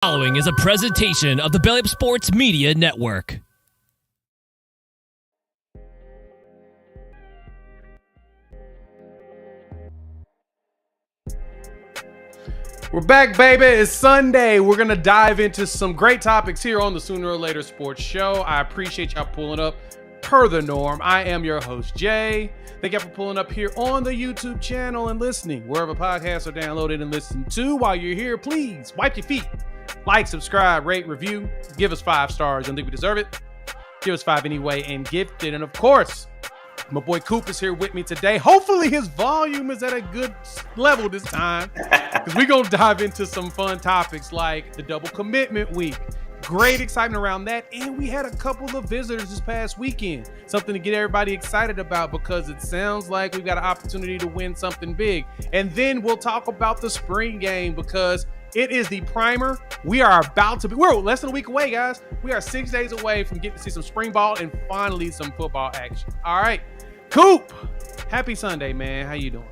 Following is a presentation of the Belly Up Sports Media Network. We're back, baby. It's Sunday. We're going to dive into some great topics here on the Sooner or Later Sports Show. I appreciate y'all pulling up per the norm. I am your host, Jay. Thank y'all for pulling up here on the YouTube channel and listening. Wherever podcasts are downloaded and listened to, while you're here, please wipe your feet. Like, subscribe, rate, review. Give us 5 stars. I think we deserve it. Give us 5 anyway and gift it. And of course, my boy Coop is here with me today. Hopefully his volume is at a good level this time, because we're going to dive into some fun topics like the double commitment week. Great excitement around that. And we had a couple of visitors this past weekend. Something to get everybody excited about, because it sounds like we've got an opportunity to win something big. And then we'll talk about the spring game, because it is the primer. We're less than a week away, guys. We are 6 days away from getting to see some spring ball and finally some football action. All right, Coop, happy Sunday, man. How you doing?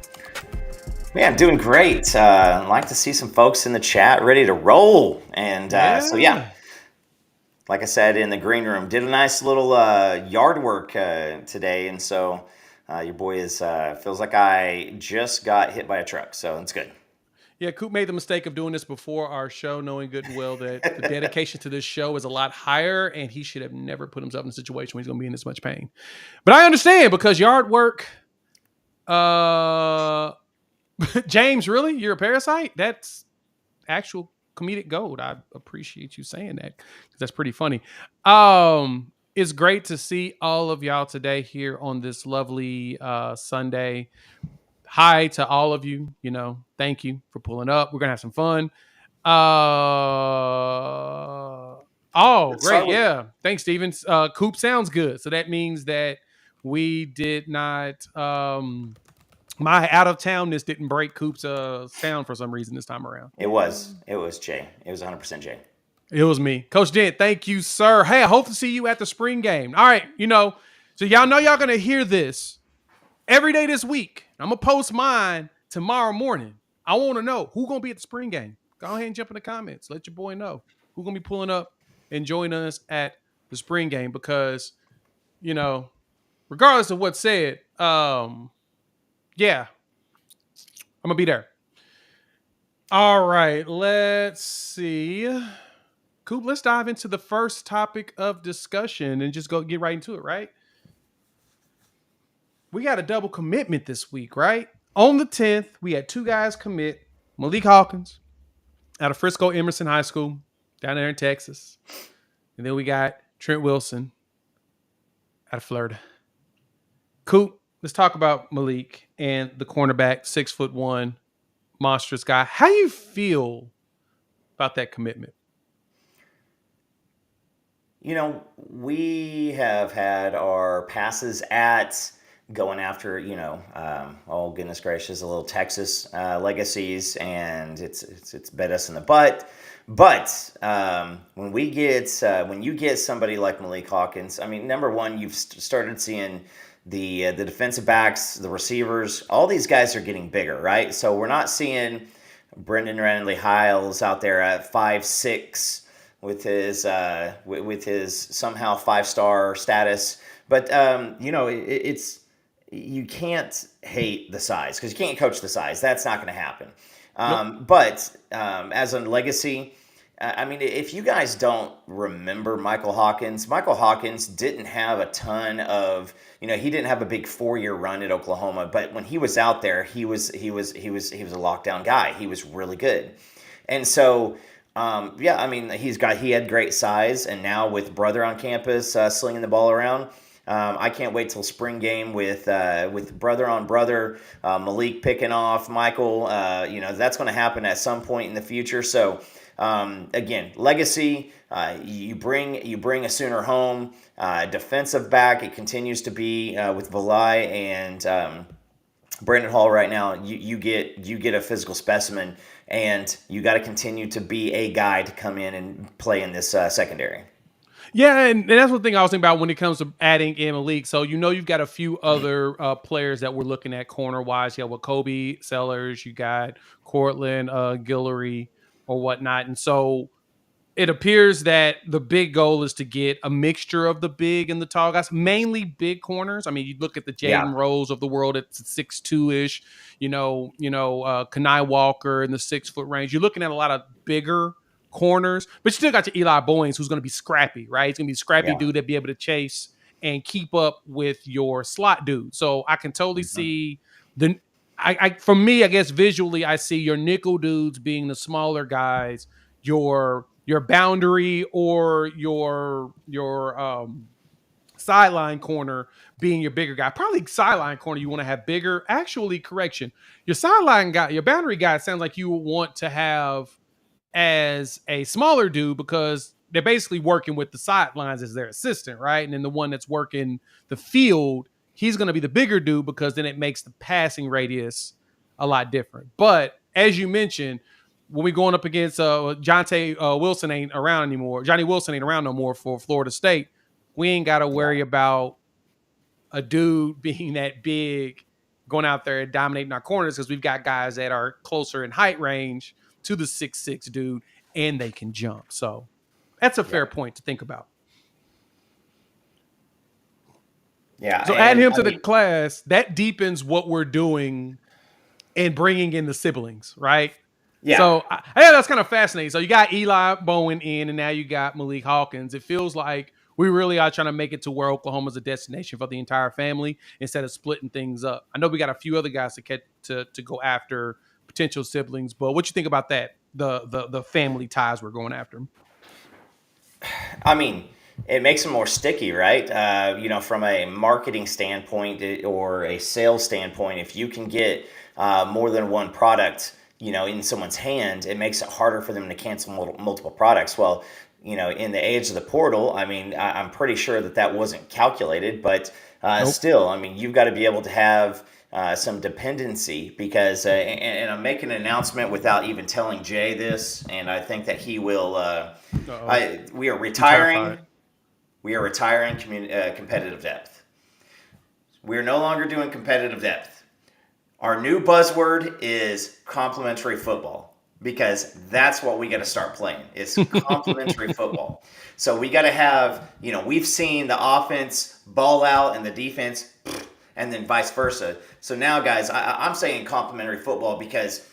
Man, doing great. I'd like to see some folks in the chat ready to roll. And so, like I said, in the green room, did a nice little yard work today. And so your boy feels like I just got hit by a truck. So it's good. Yeah, Coop made the mistake of doing this before our show, knowing good and well that the dedication to this show is a lot higher, and he should have never put himself in a situation where he's going to be in this much pain. But I understand, because yard work, James, really? You're a parasite? That's actual comedic gold. I appreciate you saying that, because that's pretty funny. It's great to see all of y'all today here on this lovely Sunday. Hi to all of you. Thank you for pulling up. We're gonna have some fun. Great. Yeah. Thanks, Steven. Coop sounds good. So that means that we did not my out of townness didn't break Coop's sound for some reason this time around. It was Jay. It was 100% Jay. It was me. Coach Dent, thank you, sir. Hey, I hope to see you at the spring game. All right, so y'all know y'all gonna hear this every day this week. I'm going to post mine tomorrow morning. I want to know who's going to be at the spring game. Go ahead and jump in the comments. Let your boy know who's going to be pulling up and joining us at the spring game, because, regardless of what's said, I'm going to be there. All right, let's see. Coop, let's dive into the first topic of discussion and just get right into it, right? We got a double commitment this week, right? On the 10th, we had 2 guys commit. Malik Hawkins out of Frisco Emerson High School down there in Texas. And then we got Trent Wilson out of Florida. Coop, let's talk about Malik and the cornerback, 6'1", monstrous guy. How do you feel about that commitment? We have had our passes at going after, oh goodness gracious, a little Texas legacies, and it's bit us in the butt. But when you get somebody like Malik Hawkins, I mean, number one, you've started seeing the defensive backs, the receivers, all these guys are getting bigger, right? So we're not seeing Brendan Ranley-Hiles out there at 5'6" with his somehow 5-star status, but it's. You can't hate the size, because you can't coach the size. That's not going to happen. Nope. But as a legacy, I mean, if you guys don't remember Michael Hawkins didn't have a ton of, he didn't have a big 4-year run at Oklahoma. But when he was out there, he was a lockdown guy. He was really good, and so. I mean, he had great size, and now with brother on campus slinging the ball around. I can't wait till spring game with brother on brother, Malik picking off Michael. That's going to happen at some point in the future. So again, legacy. You bring a Sooner home. Defensive back. It continues to be with Valai and Brandon Hall right now. You get a physical specimen, and you got to continue to be a guy to come in and play in this secondary. Yeah, and that's one thing I was thinking about when it comes to adding in a league. So, you've got a few other players that we're looking at corner-wise. With Kobe Sellers, you got Cortland, Guillory, or whatnot. And so it appears that the big goal is to get a mixture of the big and the tall guys, mainly big corners. I mean, you look at the Yeah. Jaden Rose of the world at 6'2" ish, Kanai Walker in the 6 foot range. You're looking at a lot of bigger corners, but you still got your Eli Bowens, who's going to be scrappy, right? He's going to be a scrappy Yeah. dude that be able to chase and keep up with your slot dude. So I can totally see the. For me, I guess visually, I see your nickel dudes being the smaller guys, your boundary or your sideline corner being your bigger guy. Probably sideline corner you want to have bigger. Actually, correction. Your sideline guy, your boundary guy sounds like you want to have as a smaller dude because they're basically working with the sidelines as their assistant, right? And then the one that's working the field, he's going to be the bigger dude because then it makes the passing radius a lot different. But as you mentioned, when we going up against Johnny Wilson ain't around anymore. Johnny Wilson ain't around no more for Florida State. We ain't got to worry about a dude being that big going out there and dominating our corners because we've got guys that are closer in height range to the 6'6" dude and they can jump. So that's a fair point to think about. Yeah. So adding him to the class, that deepens what we're doing and bringing in the siblings, right? Yeah. So yeah, that's kind of fascinating. So you got Eli Bowen in, and now you got Malik Hawkins. It feels like we really are trying to make it to where Oklahoma's a destination for the entire family instead of splitting things up. I know we got a few other guys to go after potential siblings, but what you think about that? The family ties we're going after. I mean, it makes them more sticky, right? From a marketing standpoint or a sales standpoint, if you can get more than one product, in someone's hand, it makes it harder for them to cancel multiple products. Well, in the age of the portal, I mean, I'm pretty sure that wasn't calculated, but nope. Still, I mean, you've got to be able to have some dependency because, and I'm making an announcement without even telling Jay this, and I think that he will. We are retiring. We are retiring competitive depth. We are no longer doing competitive depth. Our new buzzword is complementary football because that's what we got to start playing. It's complementary football. So we got to have, we've seen the offense ball out and the defense and then vice versa. So now, guys, I'm saying complementary football because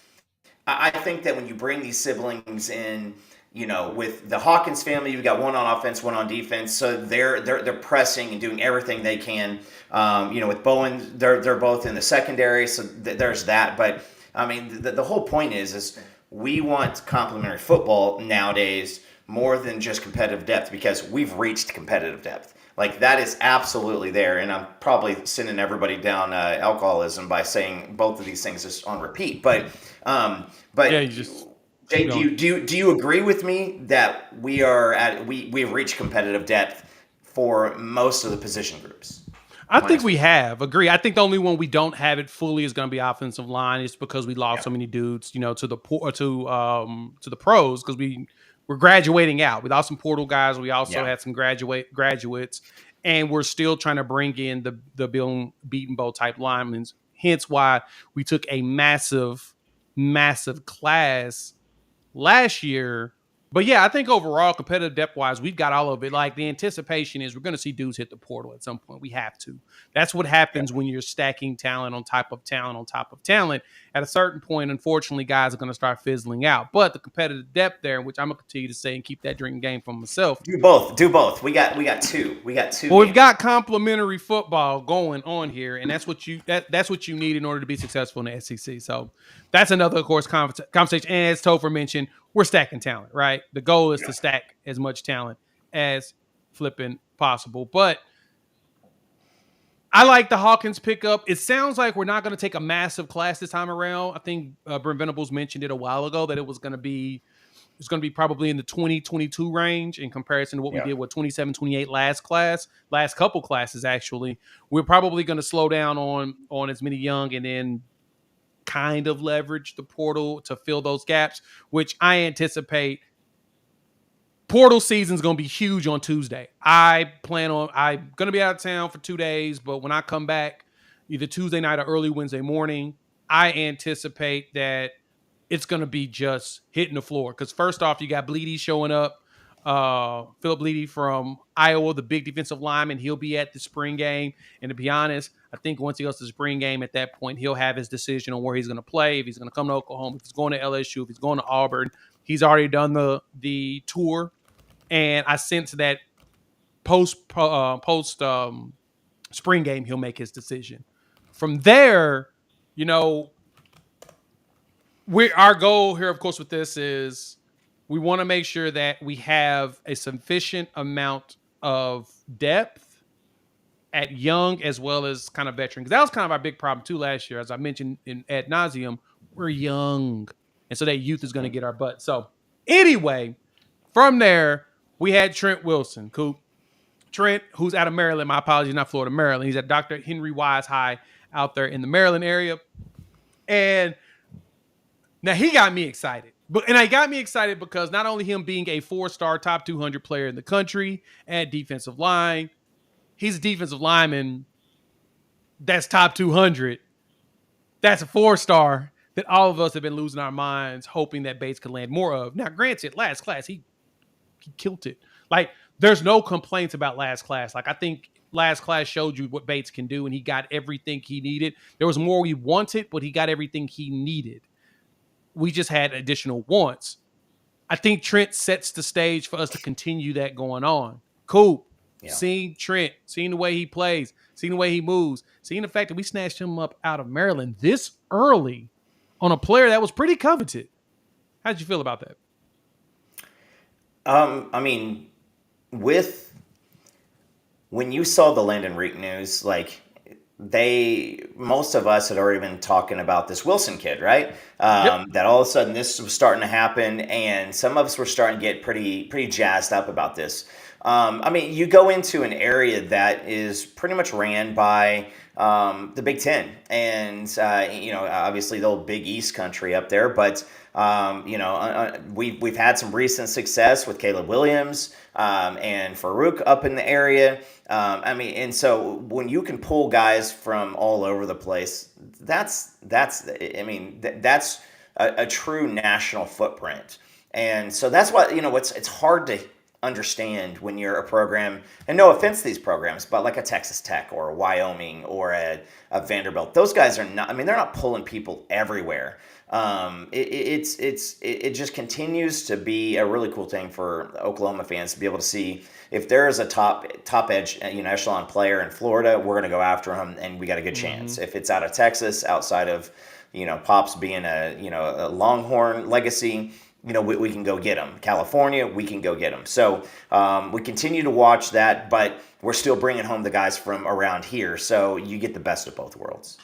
I think that when you bring these siblings in, with the Hawkins family, you've got one on offense, one on defense. So they're pressing and doing everything they can. With Bowen, they're both in the secondary, so there's that. But I mean, the whole point is we want complementary football nowadays more than just competitive depth because we've reached competitive depth. Like that is absolutely there, and I'm probably sending everybody down alcoholism by saying both of these things just on repeat. But yeah, you just. Jay, do you agree with me that we've reached competitive depth for most of the position groups? I think we have. Agree. I think the only one we don't have it fully is going to be offensive line. It's because we lost so many dudes, to the pros because we're graduating out. We lost some portal guys. We also had some graduates, and we're still trying to bring in the Bill Beatonbow type linemen. Hence why we took a massive class last year. But yeah, I think overall, competitive depth wise, we've got all of it. Like the anticipation is we're going to see dudes hit the portal at some point. We have to. That's what happens when you're stacking talent on top of talent on top of talent. At a certain point, unfortunately, guys are going to start fizzling out. But the competitive depth there, which I'm going to continue to say and keep that drinking game for myself. Do both. We got two. Well, we've got complementary football going on here, and that's what you need in order to be successful in the SEC. So that's another, of course, conversation. And as Topher mentioned, we're stacking talent, right? The goal is to stack as much talent as flipping possible. But I like the Hawkins pickup. It sounds like we're not going to take a massive class this time around. I think Brent Venables mentioned it a while ago that it's going to be probably in the 2022 range in comparison to what we did with 27, 28 last couple classes, actually. We're probably going to slow down on as many young and then kind of leverage the portal to fill those gaps, which I anticipate portal season is going to be huge on Tuesday. I'm going to be out of town for 2 days, but when I come back, either Tuesday night or early Wednesday morning, I anticipate that it's going to be just hitting the floor. Because first off, you got Bleedy showing up Philip Leedy from Iowa, the big defensive lineman. He'll be at the spring game. And to be honest, I think once he goes to the spring game, at that point, he'll have his decision on where he's going to play, if he's going to come to Oklahoma, if he's going to LSU, if he's going to Auburn. He's already done the tour. And I sense that post spring game, he'll make his decision. From there, our goal here, of course, with this is we want to make sure that we have a sufficient amount of depth at young as well as kind of veteran. Because that was kind of our big problem too last year. As I mentioned ad nauseum, we're young. And so that youth is going to get our butt. So anyway, from there, we had Trent Wilson, Coop. Trent, who's out of Maryland. My apologies, not Florida, Maryland. He's at Dr. Henry Wise High out there in the Maryland area. And now he got me excited. And I got me excited because not only him being a 4-star top 200 player in the country at defensive line, he's a defensive lineman that's top 200. That's a 4-star that all of us have been losing our minds hoping that Bates could land more of. Now, granted, last class, he killed it. Like, there's no complaints about last class. Like, I think last class showed you what Bates can do, and he got everything he needed. There was more we wanted, but he got everything he needed. We just had additional wants. I think Trent sets the stage for us to continue that going on. Cool. Yeah. Seeing Trent, seeing the way he plays, seeing the way he moves, seeing the fact that we snatched him up out of Maryland this early on a player that was pretty coveted. How'd you feel about that? I mean, when you saw the Landon Reek news, like most of us had already been talking about this Wilson kid, right? Yep. That all of a sudden this was starting to happen, and some of us were starting to get pretty jazzed up about this. I mean, you go into an area that is pretty much ran by the Big Ten, and obviously the old Big East country up there. But we've had some recent success with Caleb Williams and Farouk up in the area. And so when you can pull guys from all over the place, that's a true national footprint. And so that's what it's hard to understand when you're a program, and no offense to these programs, but like a Texas Tech or a Wyoming or a Vanderbilt, those guys are not, they're not pulling people everywhere. It just continues to be a really cool thing for Oklahoma fans to be able to see if there is a top edge, echelon player in Florida, we're going to go after him and we got a good chance. If it's out of Texas, outside of, Pops being a Longhorn legacy, we can go get them. California, we can go get them. So we continue to watch that, but we're still bringing home the guys from around here. So you get the best of both worlds.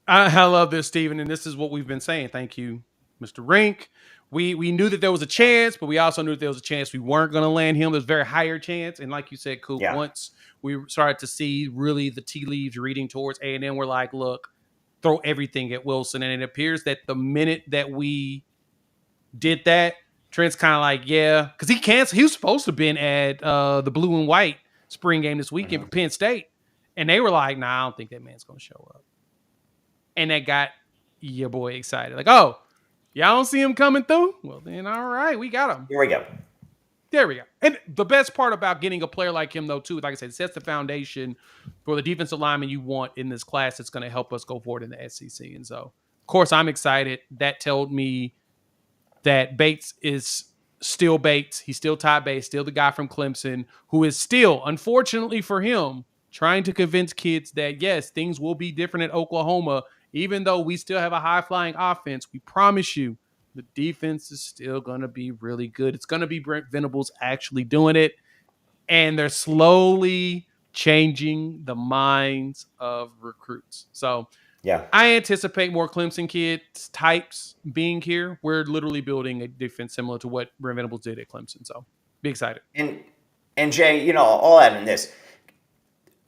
I love this, Steven, and this is what we've been saying. Thank you, Mr. Rink. We knew that there was a chance, but we also knew that there was a chance we weren't going to land him. There's a very higher chance. And like you said, Coop, once we started to see really the tea leaves reading towards A&M, we're like, look, throw everything at Wilson. And it appears that the minute that we did that, Trent's kind of like, yeah, because he was supposed to have been at the blue and white spring game this weekend for Penn State. And they were like, nah, I don't think that man's going to show up. And that got your boy excited. Like, oh, y'all don't see him coming through? Well, then, all right, we got him. Here we go. There we go. And the best part about getting a player like him, though, too, like I said, sets the foundation for the defensive lineman you want in this class that's going to help us go forward in the SEC. And so, of course, I'm excited. That told me that Bates is still Bates. He's still Todd Bates, still the guy from Clemson, who is still, unfortunately for him, trying to convince kids that, yes, things will be different at Oklahoma. Even though we still have a high-flying offense, we promise you the defense is still going to be really good. It's going to be Brent Venables actually doing it, and they're slowly changing the minds of recruits. So yeah, I anticipate more Clemson kids types being here. We're literally building a defense similar to what Brent Venables did at Clemson. So be excited. And Jay, I'll add in this.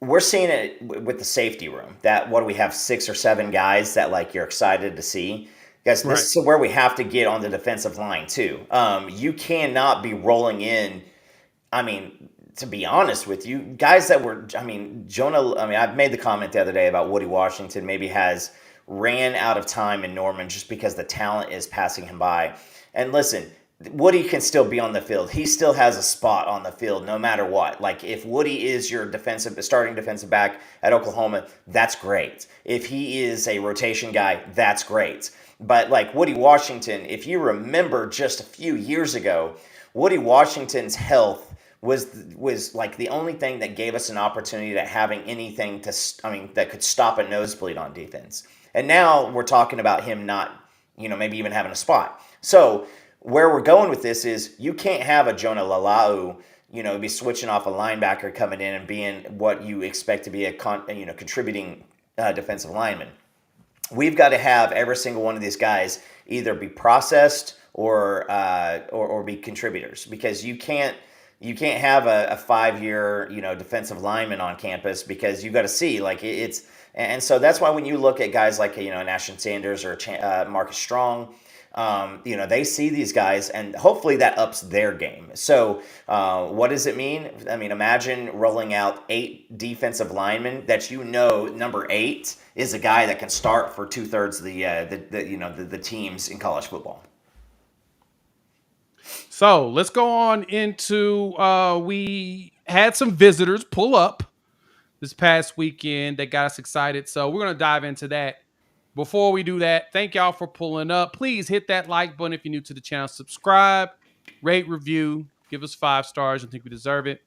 We're seeing it with the safety room. That what do we have, 6 or 7 guys that like you're excited to see? Because this is where we have to get on the defensive line too. You cannot be rolling in. To be honest with you, guys that were, Jonah. I've made the comment the other day about Woody Washington maybe ran out of time in Norman just because the talent is passing him by. And listen, Woody can still be on the field. He still has a spot on the field no matter what. Like if Woody is your starting defensive back at Oklahoma, that's great. If he is a rotation guy, that's great. But like Woody Washington, if you remember just a few years ago, Woody Washington's health was like the only thing that gave us an opportunity to having anything that could stop a nosebleed on defense. And now we're talking about him not, maybe even having a spot. So where we're going with this is you can't have a Jonah Lalau, be switching off a linebacker coming in and being what you expect to be a contributing defensive lineman. We've got to have every single one of these guys either be processed or be contributors, because you can't have a 5-year defensive lineman on campus, because you got to see like it's. And so that's why when you look at guys like Nashon Sanders or Marcus Strong, they see these guys and hopefully that ups their game. So what does it mean? I mean, imagine rolling out 8 defensive linemen that number 8 is a guy that can start for 2/3 of the teams in college football. So let's go on into we had some visitors pull up this past weekend that got us excited. So we're going to dive into that. Before we do that, thank y'all for pulling up. Please hit that like button if you're new to the channel. Subscribe, rate, review, give us 5 stars. I think we deserve it.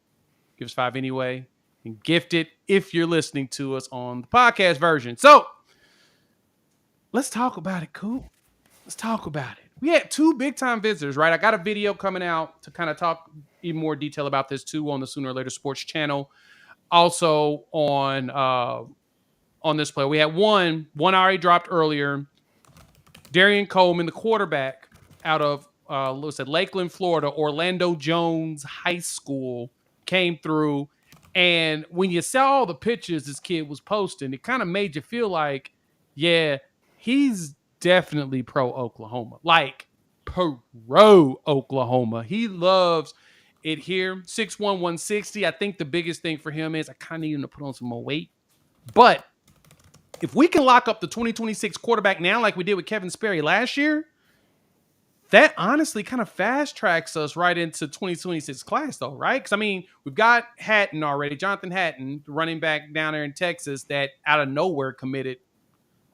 Give us 5 anyway. And gift it if you're listening to us on the podcast version. So let's talk about it, Coop. Let's talk about it. We had 2 big-time visitors, right? I got a video coming out to kind of talk even more detail about this too on the Sooner or Later Sports channel. Also on this play, we had one already dropped earlier. Darian Coleman, the quarterback out of Lakeland, Florida, Orlando Jones High School, came through. And when you saw all the pictures this kid was posting, it kind of made you feel like, yeah, he's definitely pro Oklahoma. Like pro Oklahoma. He loves it here. 6'1", 160. I think the biggest thing for him is I kind of need him to put on some more weight. But if we can lock up the 2026 quarterback now like we did with Kevin Sperry last year, that honestly kind of fast tracks us right into 2026 class though, right? Because, I mean, we've got Hatton already, Jonathan Hatton, running back down there in Texas that out of nowhere committed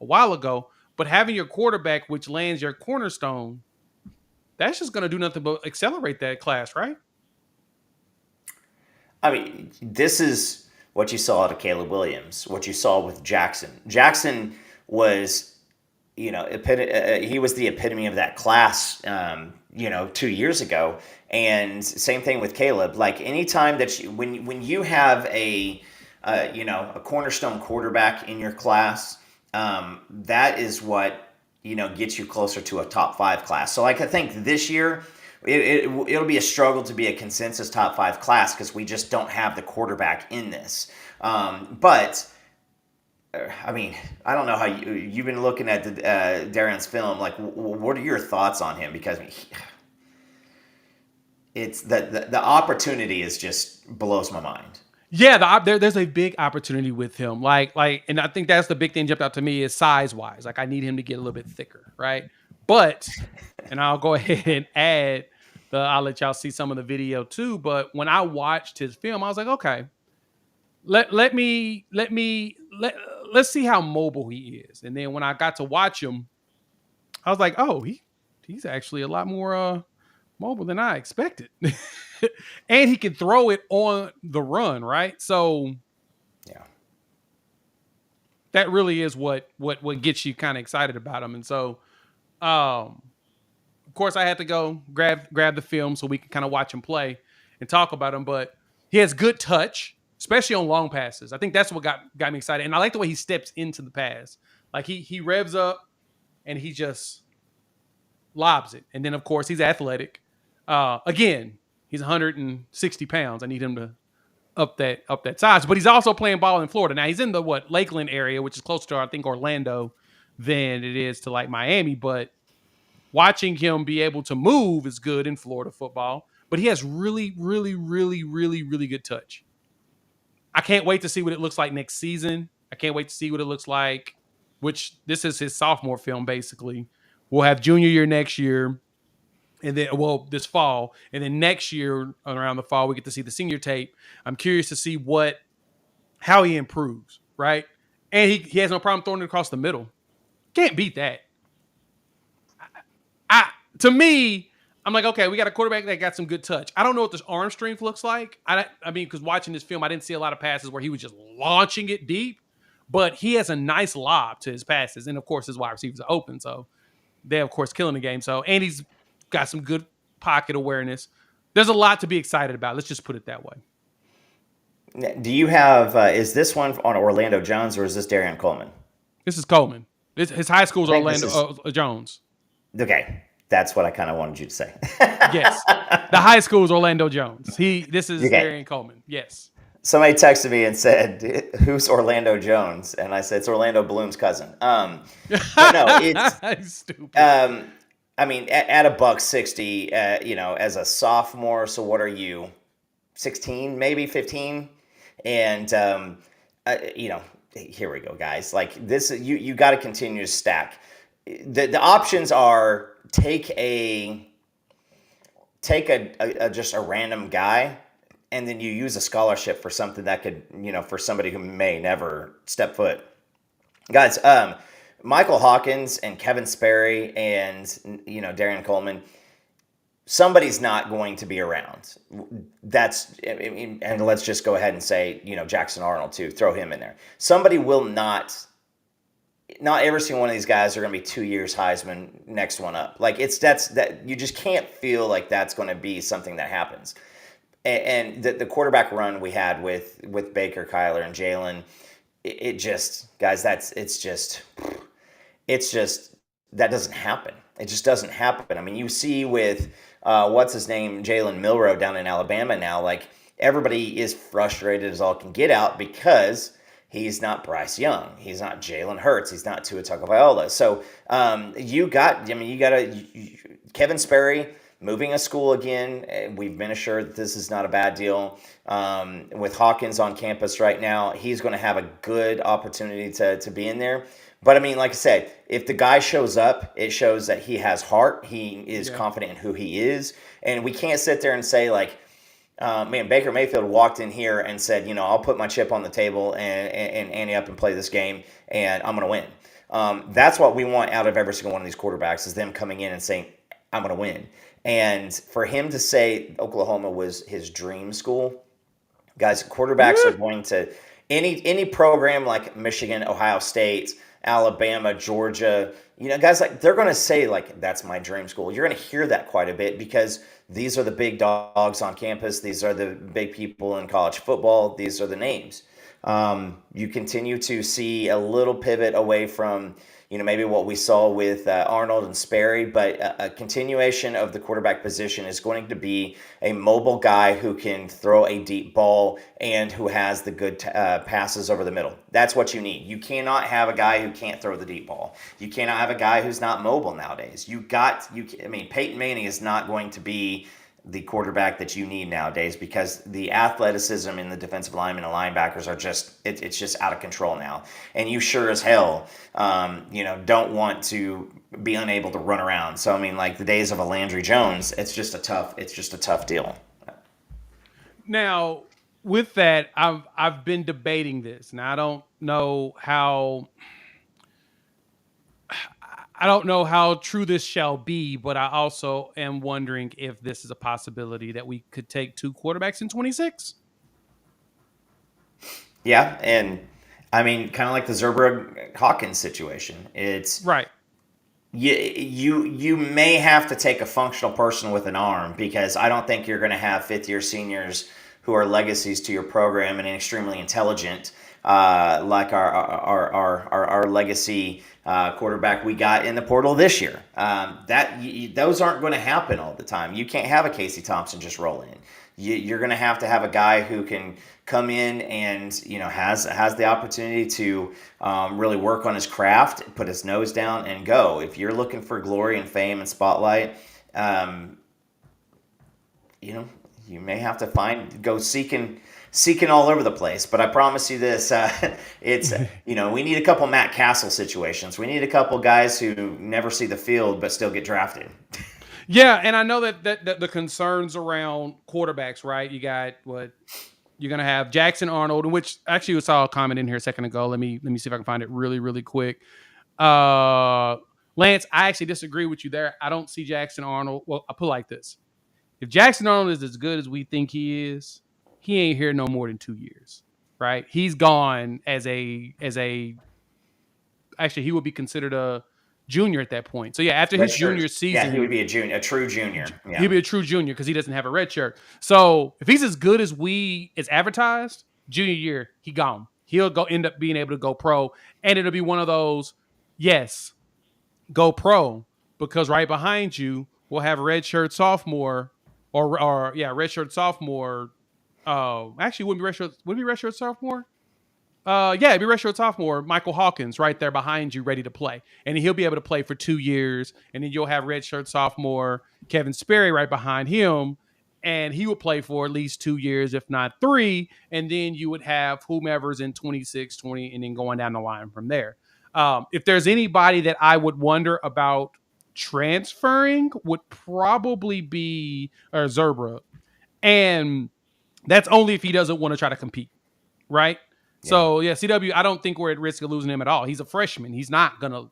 a while ago. But having your quarterback, which lands your cornerstone, that's just going to do nothing but accelerate that class, right? I mean, this is what you saw out of Caleb Williams, what you saw with Jackson. Jackson was, he was the epitome of that class, 2 years ago. And same thing with Caleb. Like anytime that when you have a cornerstone quarterback in your class, that is what, gets you closer to a top 5 class. So like I think this year, it'll be a struggle to be a consensus top 5 class because we just don't have the quarterback in this. But I mean, I don't know how you've been looking at Darian's film. Like, what are your thoughts on him? Because it's the opportunity is just blows my mind. Yeah, there's a big opportunity with him. Like, and I think that's the big thing jumped out to me is size wise. Like, I need him to get a little bit thicker, right? But, and I'll go ahead and add I'll let y'all see some of the video too. But when I watched his film, I was like, okay, let's see how mobile he is. And then when I got to watch him, I was like, oh, he's actually a lot more mobile than I expected. And he can throw it on the run, right? So yeah, that really is what gets you kind of excited about him. And so of course I had to go grab the film so we can kind of watch him play and talk about him. But he has good touch, especially on long passes. I think that's what got me excited. And I like the way he steps into the pass. Like he revs up and he just lobs it. And then of course he's athletic. Again, he's 160 pounds. I need him to up that size. But he's also playing ball in Florida. Now he's in the Lakeland area, which is closer to I think Orlando than it is to like Miami. But watching him be able to move is good in Florida football. But he has really, really, really, really, really good touch. I can't wait to see what it looks like next season. I can't wait to see what it looks like, which this is his sophomore film, basically. We'll have junior year next year. And then, well, this fall, and then next year around the fall, we get to see the senior tape. I'm curious to see how he improves, right? And he has no problem throwing it across the middle. Can't beat that. To me, I'm like, okay, we got a quarterback that got some good touch. I don't know what this arm strength looks like. I mean, because watching this film, I didn't see a lot of passes where he was just launching it deep, but he has a nice lob to his passes, and of course, his wide receivers are open, so they're of course killing the game. So, and he's got some good pocket awareness. There's a lot to be excited about. Let's just put it that way. Do you have, is this one on Orlando Jones or is this Darian Coleman? This is Coleman. His high school is Orlando Jones. Okay. That's what I kind of wanted you to say. Yes. The high school is Orlando Jones. This is Darian Coleman. Yes. Somebody texted me and said, "Who's Orlando Jones?" And I said, "It's Orlando Bloom's cousin." But no, it's stupid. I mean, at a $160, as a sophomore. So what are you, 16, maybe 15? And here we go, guys. Like this, you got to continue to stack. The options are take just a random guy. And then you use a scholarship for something that could, for somebody who may never step foot. Guys, Michael Hawkins and Kevin Sperry and, Darian Coleman, somebody's not going to be around. And let's just go ahead and say, Jackson Arnold too, throw him in there. Somebody will not every single one of these guys are going to be 2 years Heisman, next one up. Like that you just can't feel like that's going to be something that happens. And the quarterback run we had with Baker, Kyler, and Jalen, it just, guys, it's just that doesn't happen. It just doesn't happen. I mean, you see with what's his name, Jalen Milroe down in Alabama now, like everybody is frustrated as all can get out because he's not Bryce Young, he's not Jalen Hurts, he's not Tua Tagovailoa. So you got Kevin Sperry moving a school again. We've been assured that this is not a bad deal. With Hawkins on campus right now, he's going to have a good opportunity to be in there. But I mean, like I said, if the guy shows up, it shows that he has heart. He is confident in who he is. And we can't sit there and say like, Baker Mayfield walked in here and said, I'll put my chip on the table and ante up and play this game and I'm going to win. That's what we want out of every single one of these quarterbacks, is them coming in and saying, I'm going to win. And for him to say Oklahoma was his dream school, guys, quarterbacks are going to any program like Michigan, Ohio State, Alabama, Georgia, guys, like they're going to say like, that's my dream school. You're going to hear that quite a bit because these are the big dogs on campus. These are the big people in college football. These are the names. You continue to see a little pivot away from maybe what we saw with Arnold and Sperry, but a continuation of the quarterback position is going to be a mobile guy who can throw a deep ball and who has the good passes over the middle. That's what you need. You cannot have a guy who can't throw the deep ball. You cannot have a guy who's not mobile nowadays. Peyton Manning is not going to be the quarterback that you need nowadays because the athleticism in the defensive linemen and linebackers are it's just out of control now. And you sure as hell, don't want to be unable to run around. So, I mean, like the days of a Landry Jones, it's just a tough deal. Now, with that, I've been debating this, and I don't know how true this shall be, but I also am wondering if this is a possibility that we could take two quarterbacks in 26. Yeah, and I mean, kind of like the Zerberg Hawkins situation. It's right. You may have to take a functional person with an arm because I don't think you're going to have fifth-year seniors who are legacies to your program and extremely intelligent, like our legacy quarterback we got in the portal this year. Those aren't going to happen all the time. You can't have a Casey Thompson just roll in. You're going to have a guy who can come in and has the opportunity to really work on his craft, put his nose down, and go. If you're looking for glory and fame and spotlight, you may have to go seeking all over the place. But I promise you this, it's, we need a couple Matt Castle situations. We need a couple guys who never see the field but still get drafted. Yeah, and I know that the concerns around quarterbacks, right? You got what you're gonna have Jackson Arnold, which actually we saw a comment in here a second ago. Let me see if I can find it really quick. Uh, Lance, I actually disagree with you there. I don't see Jackson Arnold. Well, I'll put it like this: if Jackson Arnold is as good as we think he is, he ain't here no more than 2 years, right? He's gone as a actually he would be considered a junior at that point. So yeah, after his Redshirt. junior Yeah, he would season, be a true junior. he'll Yeah. be a true junior because he doesn't have a red shirt. So if he's as good as we is advertised, junior year, he gone. He'll go end up being able to go pro. And it'll be one of those, yes, go pro, because right behind you we'll have red shirt sophomore or yeah, red shirt sophomore. Actually would it be red shirt sophomore? Yeah, it'd be redshirt sophomore Michael Hawkins right there behind you, ready to play, and he'll be able to play for 2 years. And then you'll have redshirt sophomore Kevin Sperry right behind him, and he will play for at least 2 years, if not three. And then you would have whomever's in 26, 20, and then going down the line from there. If there's anybody that I would wonder about transferring, would probably be Zerbra, and that's only if he doesn't want to try to compete, right? Yeah. So yeah, CW, I don't think we're at risk of losing him at all. He's a freshman. He's not gonna. I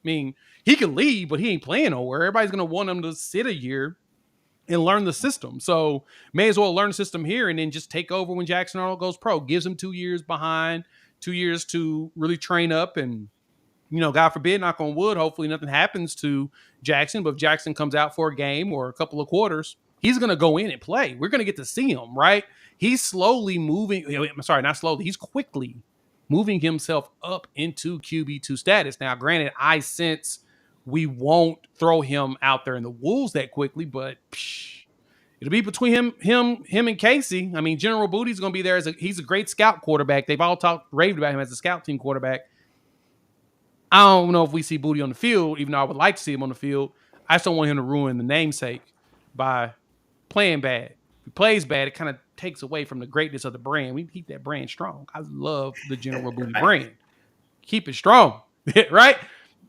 mean, he can leave, but he ain't playing nowhere. Everybody's gonna want him to sit a year and learn the system. So may as well learn the system here and then just take over when Jackson Arnold goes pro. Gives him 2 years behind, 2 years to really train up, and God forbid, knock on wood, hopefully nothing happens to Jackson. But if Jackson comes out for a game or a couple of quarters, he's going to go in and play. We're going to get to see him, right? He's slowly moving. I'm sorry, not slowly. He's quickly moving himself up into QB2 status. Now, granted, I sense we won't throw him out there in the wolves that quickly, but it'll be between him and Casey. I mean, General Booty's going to be there he's a great scout quarterback. They've all raved about him as a scout team quarterback. I don't know if we see Booty on the field, even though I would like to see him on the field. I just don't want him to ruin the namesake by playing bad. If he plays bad, it kind of takes away from the greatness of the brand. We keep that brand strong. I love the General Booty brand. Keep it strong, right?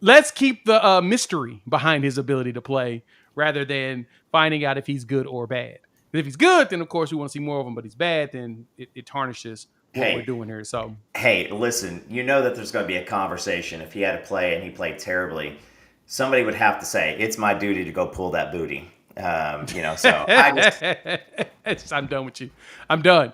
Let's keep the mystery behind his ability to play rather than finding out if he's good or bad. But if he's good, then of course we want to see more of him. But he's bad, then it tarnishes what we're doing here. So hey, listen, you know that there's going to be a conversation if he had to play and he played terribly. Somebody would have to say, "It's my duty to go pull that booty." So I'm done with you. I'm done.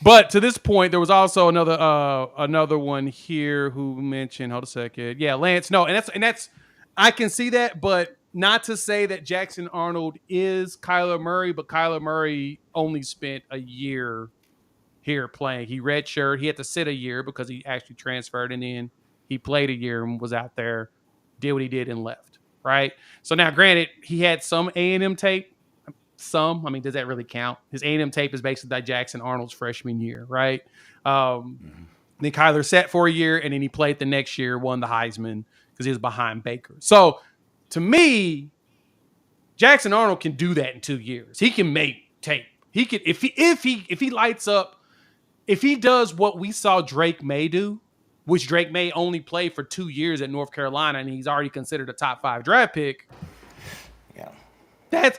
But to this point, there was also another one here who mentioned. Hold a second. Yeah, Lance. No, and that's I can see that, but not to say that Jackson Arnold is Kyler Murray, but Kyler Murray only spent a year here playing. He redshirted. He had to sit a year because he actually transferred, and then he played a year and was out there, did what he did, and left. Right. So now, granted, he had some A&M tape. Some. I mean, does that really count? His A&M tape is basically that Jackson Arnold's freshman year, right? Then Kyler sat for a year, and then he played the next year, won the Heisman because he was behind Baker. So to me, Jackson Arnold can do that in 2 years. He can make tape. He can if he lights up. If he does what we saw Drake May do, which Drake May only played for 2 years at North Carolina, and he's already considered a top 5 draft pick. Yeah, That's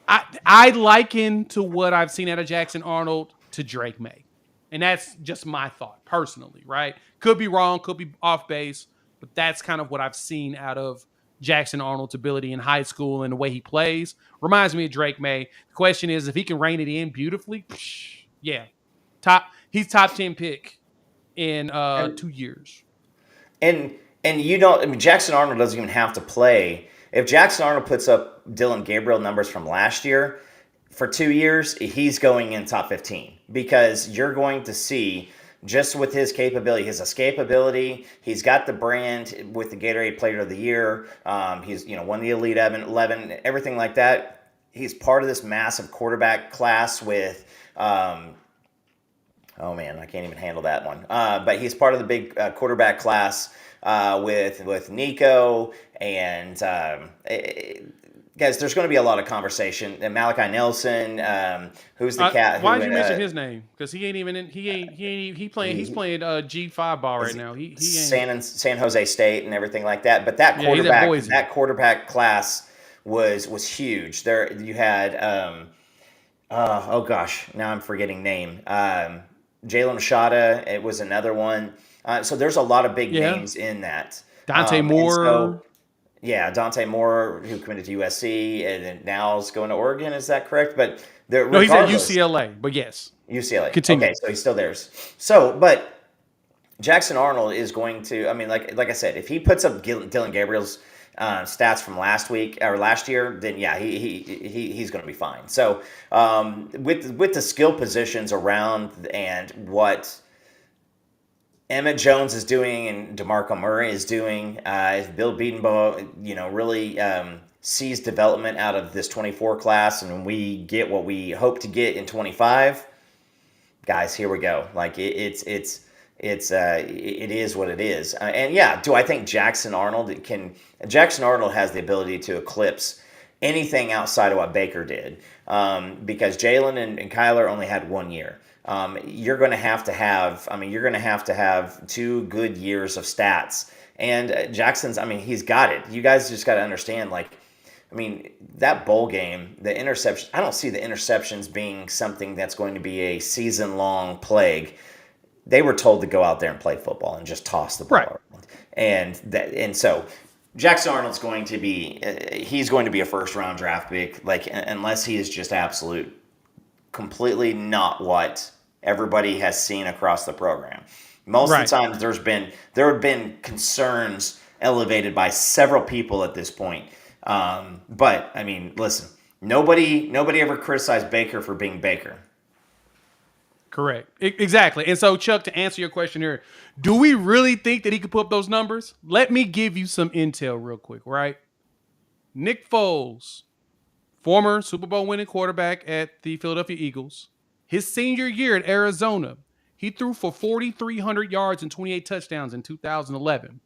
I liken to what I've seen out of Jackson Arnold to Drake May, and that's just my thought personally. Right? Could be wrong, could be off base, but that's kind of what I've seen out of Jackson Arnold's ability in high school and the way he plays. Reminds me of Drake May. The question is if he can rein it in beautifully. Yeah, he's top 10 pick in 2 years. and Jackson Arnold doesn't even have to play. If Jackson Arnold puts up Dylan Gabriel numbers from last year for 2 years, he's going in top 15 because you're going to see just with his capability, his escapability. He's got the brand with the Gatorade Player of the Year. He's won the Elite 11, everything like that. He's part of this massive quarterback class with. Oh man, I can't even handle that one. But he's part of the big quarterback class with Nico and guys. There's going to be a lot of conversation. And Malachi Nelson, who's the cat? Why did you mention his name? Because he ain't even in. He's playing G5 ball right now. He ain't San Jose State and everything like that. But that quarterback class was huge. There you had oh gosh, now I'm forgetting name. Jalen Shada, it was another one. So there's a lot of big Yeah. names in that. Dante And Moore. so yeah, Dante Moore, who committed to USC and then now is going to Oregon. Is that correct? But No, he's at regardless, UCLA. But yes, UCLA. continue. Okay, so he's still there. So, but Jackson Arnold is going to. I mean, like I said, if he puts up Dylan Gabriel's stats from last week or last year, then yeah, he's going to be fine. So, with the skill positions around and what Emmett Jones is doing and DeMarco Murray is doing, if Bill Bedenbaugh, really sees development out of this 24 class, and we get what we hope to get in 25, guys, here we go. Like it is what it is. And yeah, do I think Jackson Arnold has the ability to eclipse anything outside of what Baker did? Because Jalen and Kyler only had 1 year. You're going to have to have 2 good years of stats. And Jackson's, he's got it. You guys just got to understand, that bowl game, the interception, I don't see the interceptions being something that's going to be a season-long plague. They were told to go out there and play football and just toss the ball around. And so Jackson Arnold's going to be he's going to be a first-round draft pick, unless he is just completely not what everybody has seen across the program. Most of the times there have been concerns elevated by several people at this point. But listen, nobody ever criticized Baker for being Baker. Correct. Exactly. And so, Chuck, to answer your question here, do we really think that he could put up those numbers? Let me give you some intel real quick, right? Nick Foles, former Super Bowl winning quarterback at the Philadelphia Eagles, his senior year at Arizona, he threw for 4,300 yards and 28 touchdowns in 2011.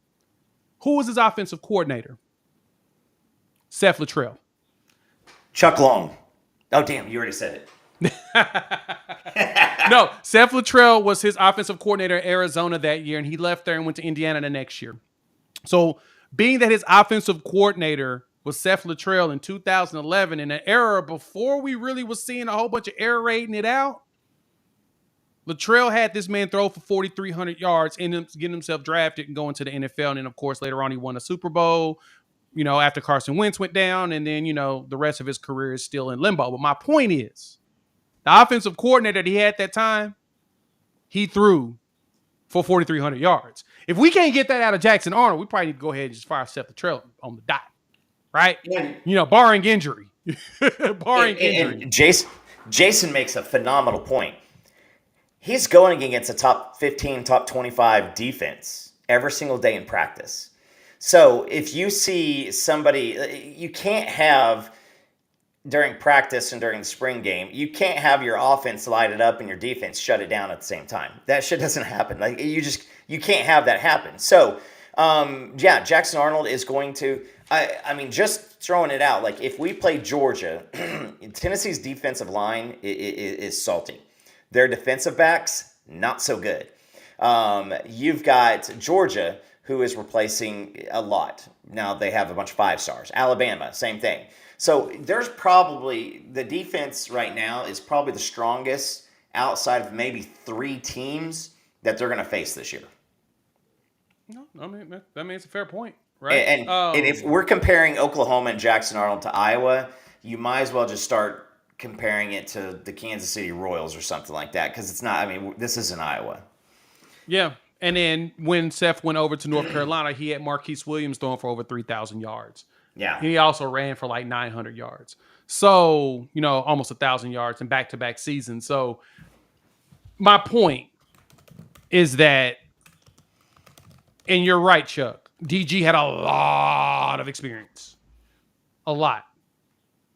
Who was his offensive coordinator? Seth Littrell. Chuck Long. Oh, damn, you already said it. No, Seth Littrell was his offensive coordinator at Arizona that year, and he left there and went to Indiana the next year. So, being that his offensive coordinator was Seth Littrell in 2011, in an era before we really was seeing a whole bunch of air raiding it out, Littrell had this man throw for 4,300 yards and getting himself drafted and going to the NFL. And then, of course, later on, he won a Super Bowl, after Carson Wentz went down. And then, the rest of his career is still in limbo. But my point is, the offensive coordinator that he had at that time, he threw for 4,300 yards. If we can't get that out of Jackson Arnold, we probably need to go ahead and just fire Seth Littrell on the dot, right? Yeah. Barring injury. Injury. And Jason makes a phenomenal point. He's going against a top 15, top 25 defense every single day in practice. So if you see somebody, you can't have during practice and during the spring game, you can't have your offense light it up and your defense shut it down at the same time. That shit doesn't happen. You can't have that happen. So, Jackson Arnold is going to, just throwing it out, if we play Georgia, Tennessee's defensive line is salty. Their defensive backs, not so good. You've got Georgia, who is replacing a lot. Now they have a bunch of 5-stars. Alabama, same thing. So there's probably, the defense right now is probably the strongest outside of maybe 3 teams that they're going to face this year. No, it's a fair point, right? And if we're comparing Oklahoma and Jackson Arnold to Iowa, you might as well just start comparing it to the Kansas City Royals or something like that, because it's not, this isn't Iowa. Yeah. And then when Seth went over to North Carolina, he had Marquise Williams throwing for over 3,000 yards. Yeah. He also ran for 900 yards. So, almost 1,000 yards in back-to-back seasons. So, my point is that, and you're right, Chuck, DG had a lot of experience. A lot.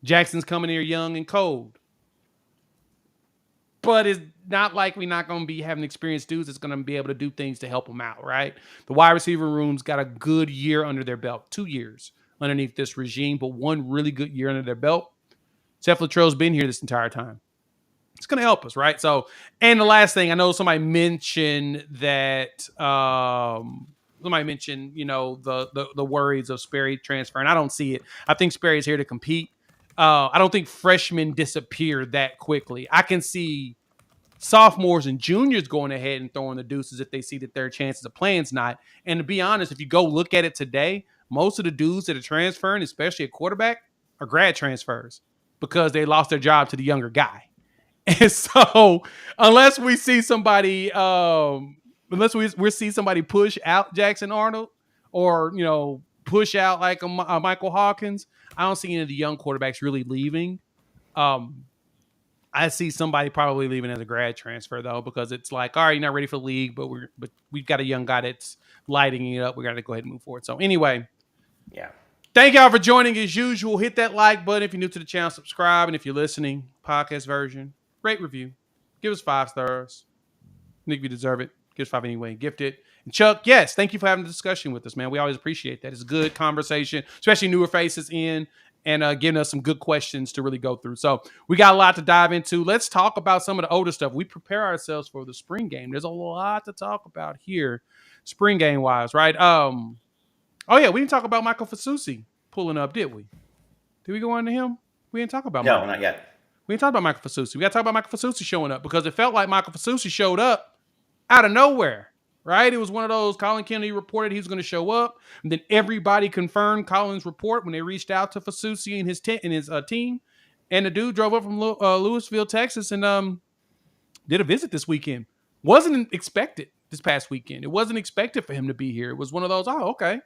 Jackson's coming here young and cold. But it's not like we're not going to be having experienced dudes that's going to be able to do things to help them out, right? The wide receiver room's got a good year under their belt, 2 years underneath this regime, but 1 really good year under their belt. Seth Littrell's been here this entire time. It's going to help us, right? So, and the last thing, I know somebody mentioned that somebody mentioned, the worries of Sperry transfer, and I don't see it. I think Sperry's here to compete. I don't think freshmen disappear that quickly. I can see sophomores and juniors going ahead and throwing the deuces if they see that their chances of playing's not. And to be honest, if you go look at it today, most of the dudes that are transferring, especially at quarterback, are grad transfers because they lost their job to the younger guy. And so unless we see somebody, unless we see somebody push out Jackson Arnold or, push out like a Michael Hawkins, I don't see any of the young quarterbacks really leaving. I see somebody probably leaving as a grad transfer though, because it's like, all right, you're not ready for the league, but we've got a young guy that's lighting it up. We got to go ahead and move forward. So anyway, yeah. Thank y'all for joining as usual. Hit that like button if you're new to the channel. Subscribe, and if you're listening, podcast version, rate, review, give us 5 stars. Nick, if you deserve it, give us 5 anyway. Gift it. And Chuck, yes, thank you for having a discussion with us, man. We always appreciate that. It's a good conversation, especially newer faces in. And giving us some good questions to really go through. So we got a lot to dive into. Let's talk about some of the older stuff. We prepare ourselves for the spring game. There's a lot to talk about here, spring game wise, right? Oh yeah, we didn't talk about Michael Fasusi pulling up, did we? Did we go on to him? We didn't talk about Michael. Not yet. We didn't talk about Michael Fasusi. We got to talk about Michael Fasusi showing up because it felt like Michael Fasusi showed up out of nowhere. Right? It was one of those, Colin Kennedy reported he was going to show up, and then everybody confirmed Colin's report when they reached out to Fasusi and his team, and the dude drove up from Louisville, Texas, and did a visit this weekend. Wasn't expected this past weekend. It wasn't expected for him to be here. It was one of those, oh, okay.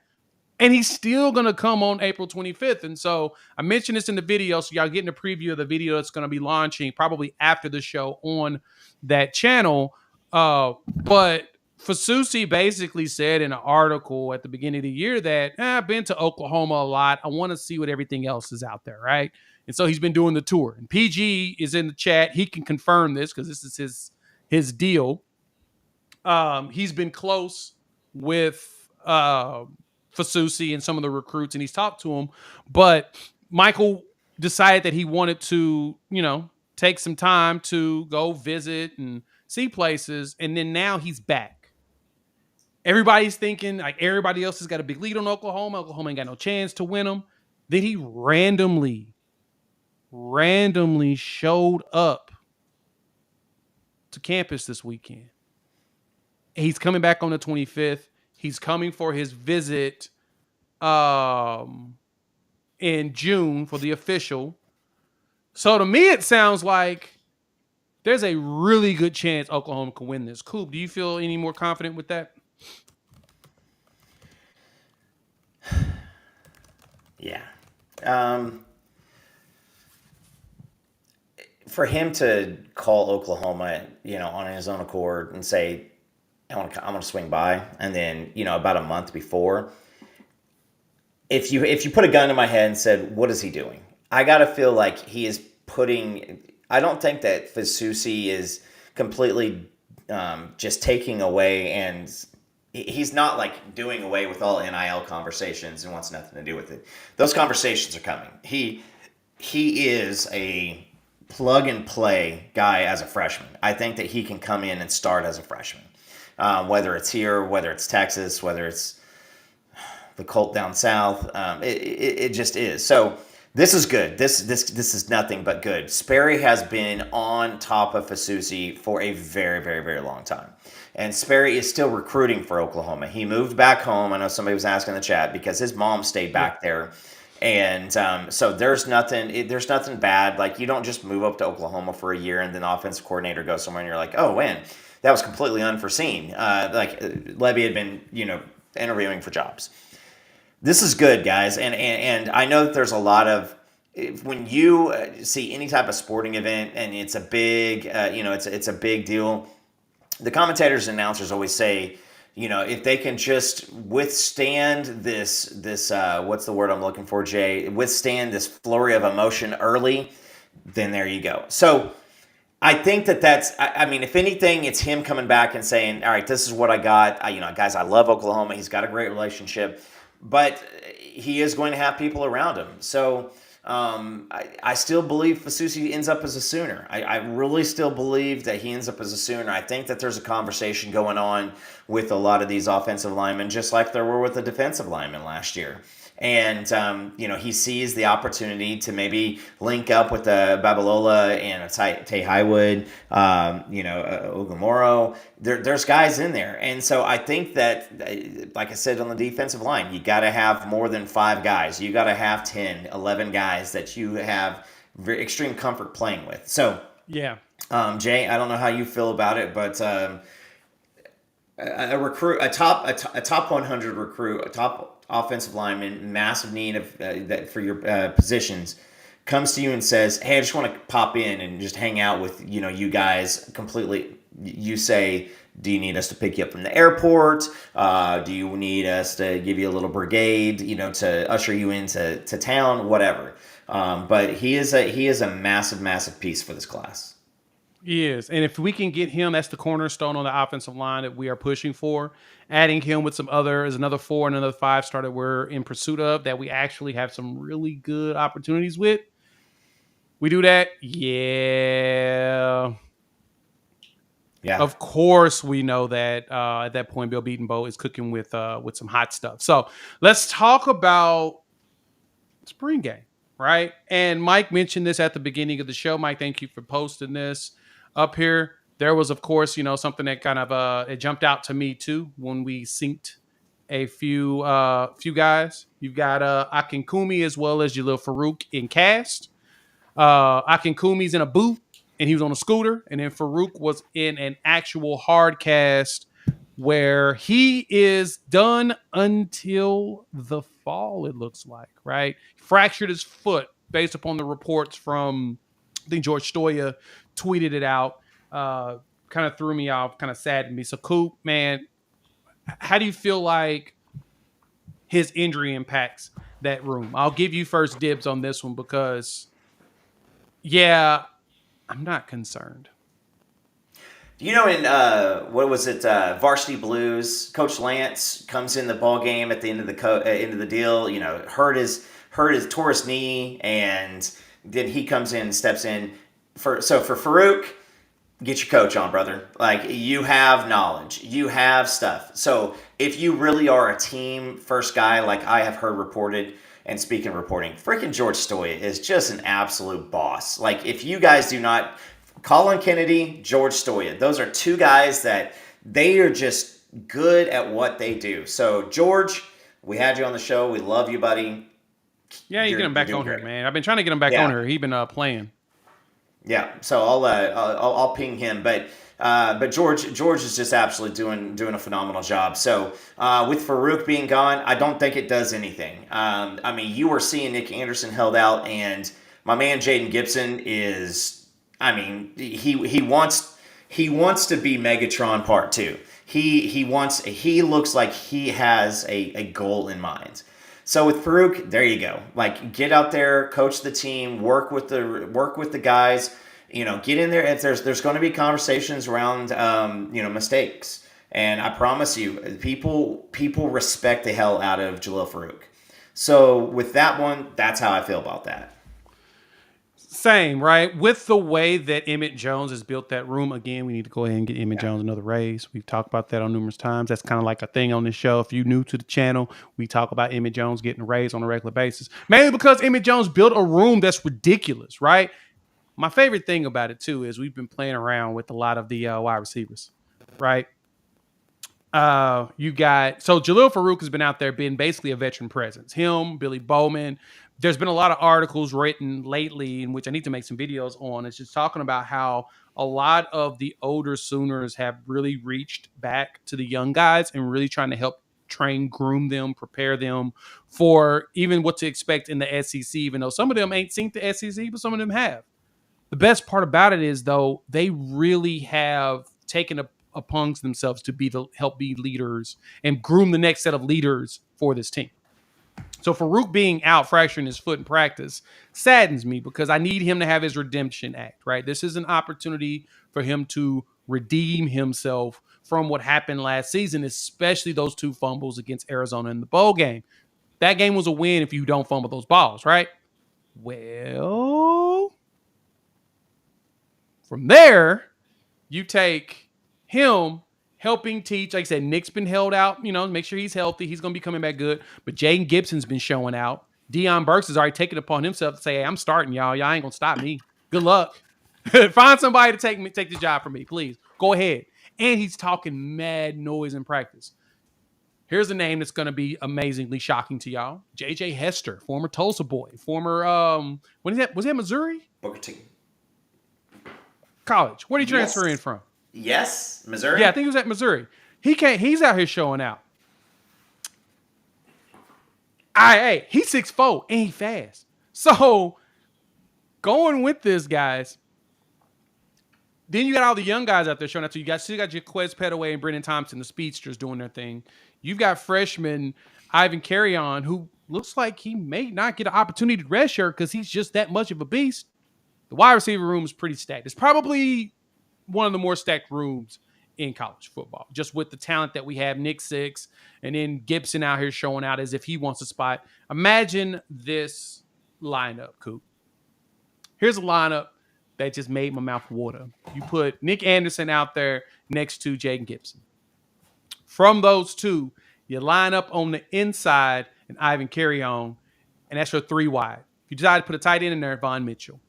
And he's still going to come on April 25th. And so I mentioned this in the video, so y'all getting a preview of the video that's going to be launching probably after the show on that channel. But Fasusi basically said in an article at the beginning of the year that I've been to Oklahoma a lot. I want to see what everything else is out there, right? And so he's been doing the tour. And PG is in the chat. He can confirm this because this is his deal. He's been close with Fasusi and some of the recruits, and he's talked to him. But Michael decided that he wanted to, take some time to go visit and see places, and then now he's back. Everybody's thinking like everybody else has got a big lead on Oklahoma. Oklahoma ain't got no chance to win them. Then he randomly showed up to campus this weekend. He's coming back on the 25th. He's coming for his visit in June for the official. So to me, it sounds like there's a really good chance Oklahoma can win this. Coop, do you feel any more confident with that? Yeah. For him to call Oklahoma, on his own accord and say, I'm going to swing by, and then, about a month before, if you put a gun to my head and said, what is he doing? I got to feel like he is I don't think that Fasusi is completely just taking away, and he's not like doing away with all NIL conversations and wants nothing to do with it. Those conversations are coming. He is a plug and play guy as a freshman. I think that he can come in and start as a freshman, whether it's here, whether it's Texas, whether it's the Colt down south. It just is. So this is good. This is nothing but good. Sperry has been on top of Fasusi for a very, very, very long time. And Sperry is still recruiting for Oklahoma. He moved back home. I know somebody was asking in the chat because his mom stayed back there. And so there's nothing bad. Like, you don't just move up to Oklahoma for a year and then the offensive coordinator goes somewhere and you're like, oh, man, that was completely unforeseen. Levy had been, interviewing for jobs. This is good, guys. And I know that there's a lot of, when you see any type of sporting event and it's a big, it's a big deal, the commentators and announcers always say, if they can just withstand this what's the word I'm looking for, Jay? Withstand this flurry of emotion early, then there you go. So I think that's, if anything, it's him coming back and saying, all right, this is what I got. Guys, I love Oklahoma. He's got a great relationship, but he is going to have people around him. So I still believe Fasusi ends up as a Sooner. I really still believe that he ends up as a Sooner. I think that there's a conversation going on with a lot of these offensive linemen, just like there were with the defensive linemen last year. And, he sees the opportunity to maybe link up with a Babalola and a Tay Highwood, Ogumoro. There's guys in there. And so I think that, like I said, on the defensive line, you got to have more than 5 guys. You got to have 10, 11 guys that you have very extreme comfort playing with. So, yeah. Jay, I don't know how you feel about it, but a recruit, a top 100 recruit, a top offensive lineman, massive need of that for your positions, comes to you and says, "Hey, I just want to pop in and just hang out with you guys completely." You say, "Do you need us to pick you up from the airport? Do you need us to give you a little brigade, to usher you into town, whatever?" But he is a massive piece for this class. He is. And if we can get him, that's the cornerstone on the offensive line that we are pushing for. Adding him with some others, another 4 and another 5 star that we're in pursuit of, that we actually have some really good opportunities with. We do that? Yeah. Yeah. Of course, we know that at that point, Bill Beatonbow is cooking with some hot stuff. So let's talk about spring game, right? And Mike mentioned this at the beginning of the show. Mike, thank you for posting this up here. There was, of course, something that kind of it jumped out to me too when we synced a few guys. You've got Akinkumi as well as Jalil Farouk in cast. Akinkumi's in a boot and he was on a scooter, and then Farouk was in an actual hard cast where he is done until the fall, it looks like, right? Fractured his foot based upon the reports from, I think George Stoya tweeted it out. Kind of threw me off, kind of saddened me. So, Coop, man, how do you feel like his injury impacts that room? I'll give you first dibs on this one because, yeah, I'm not concerned. In what was it, Varsity Blues? Coach Lance comes in the ball game at the end of the deal. Tore his knee, and then he comes in and steps in for Farouk. Get your coach on, brother. Like, you have knowledge, you have stuff. So if you really are a team first guy, like I have heard reported, and speaking of reporting, freaking George Stoya is just an absolute boss. Like, if you guys do not, Colin Kennedy, George Stoya, those are 2 guys that they are just good at what they do. So George, we had you on the show. We love you, buddy. Yeah, you get him back on here, man. I've been trying to get him back on here. He's been playing. Yeah, so I'll ping him, but George is just absolutely doing a phenomenal job. So with Farouk being gone, I don't think it does anything. You were seeing Nick Anderson held out, and my man Jaden Gibson is, he wants to be Megatron Part 2. He looks like he has a goal in mind. So with Farouk, there you go. Like, get out there, coach the team, work with the guys. Get in there. If there's going to be conversations around mistakes, and I promise you, people respect the hell out of Jalil Farouk. So with that one, that's how I feel about that. Same, right? With the way that Emmett Jones has built that room, again, we need to go ahead and get Emmett Jones another raise. We've talked about that on numerous times. That's kind of like a thing on this show. If you're new to the channel, we talk about Emmett Jones getting a raise on a regular basis. Mainly because Emmett Jones built a room that's ridiculous, right? My favorite thing about it, too, is we've been playing around with a lot of the wide receivers, right? You got, so Jalil Farouk has been out there being basically a veteran presence. Him, Billy Bowman. There's been a lot of articles written lately in which I need to make some videos on. It's just talking about how a lot of the older Sooners have really reached back to the young guys and really trying to help train, groom them, prepare them for even what to expect in the SEC, even though some of them ain't seen the SEC, but some of them have. The best part about it is, though, they really have taken upon themselves to help be leaders and groom the next set of leaders for this team. So Farouk being out, fracturing his foot in practice, saddens me because I need him to have his redemption act, right? This is an opportunity for him to redeem himself from what happened last season, especially those 2 fumbles against Arizona in the bowl game. That game was a win if you don't fumble those balls, right? Well, from there, you take him helping teach. Like I said, Nick's been held out, make sure he's healthy. He's going to be coming back good. But Jaden Gibson's been showing out. Deion Burks has already taken it upon himself to say, hey, I'm starting, y'all. Y'all ain't going to stop me. Good luck. Find somebody to take the job from me, please. Go ahead. And he's talking mad noise in practice. Here's a name that's going to be amazingly shocking to y'all. J.J. Hester, former Tulsa boy, former, when is that? Was that Missouri? Booker T. College. Where did he transfer in from? Yes, Missouri. Yeah, I think he was at Missouri. He's out here showing out. Hey, he's 6'4" and he fast. So going with this, guys. Then you got all the young guys out there showing out. So you still got Jaquez Petaway and Brennan Thompson, the speedsters, doing their thing. You've got freshman Ivan Carrion, who looks like he may not get an opportunity to redshirt because he's just that much of a beast. The wide receiver room is pretty stacked. It's probably one of the more stacked rooms in college football, just with the talent that we have. Nick Six, and then Gibson out here showing out as if he wants a spot. Imagine this lineup, Coop. Here's a lineup that just made my mouth water. You put Nick Anderson out there next to Jaden Gibson. From those two, you line up on the inside and Ivan Carrion, and that's your 3 wide. You decide to put a tight end in there, Von Mitchell.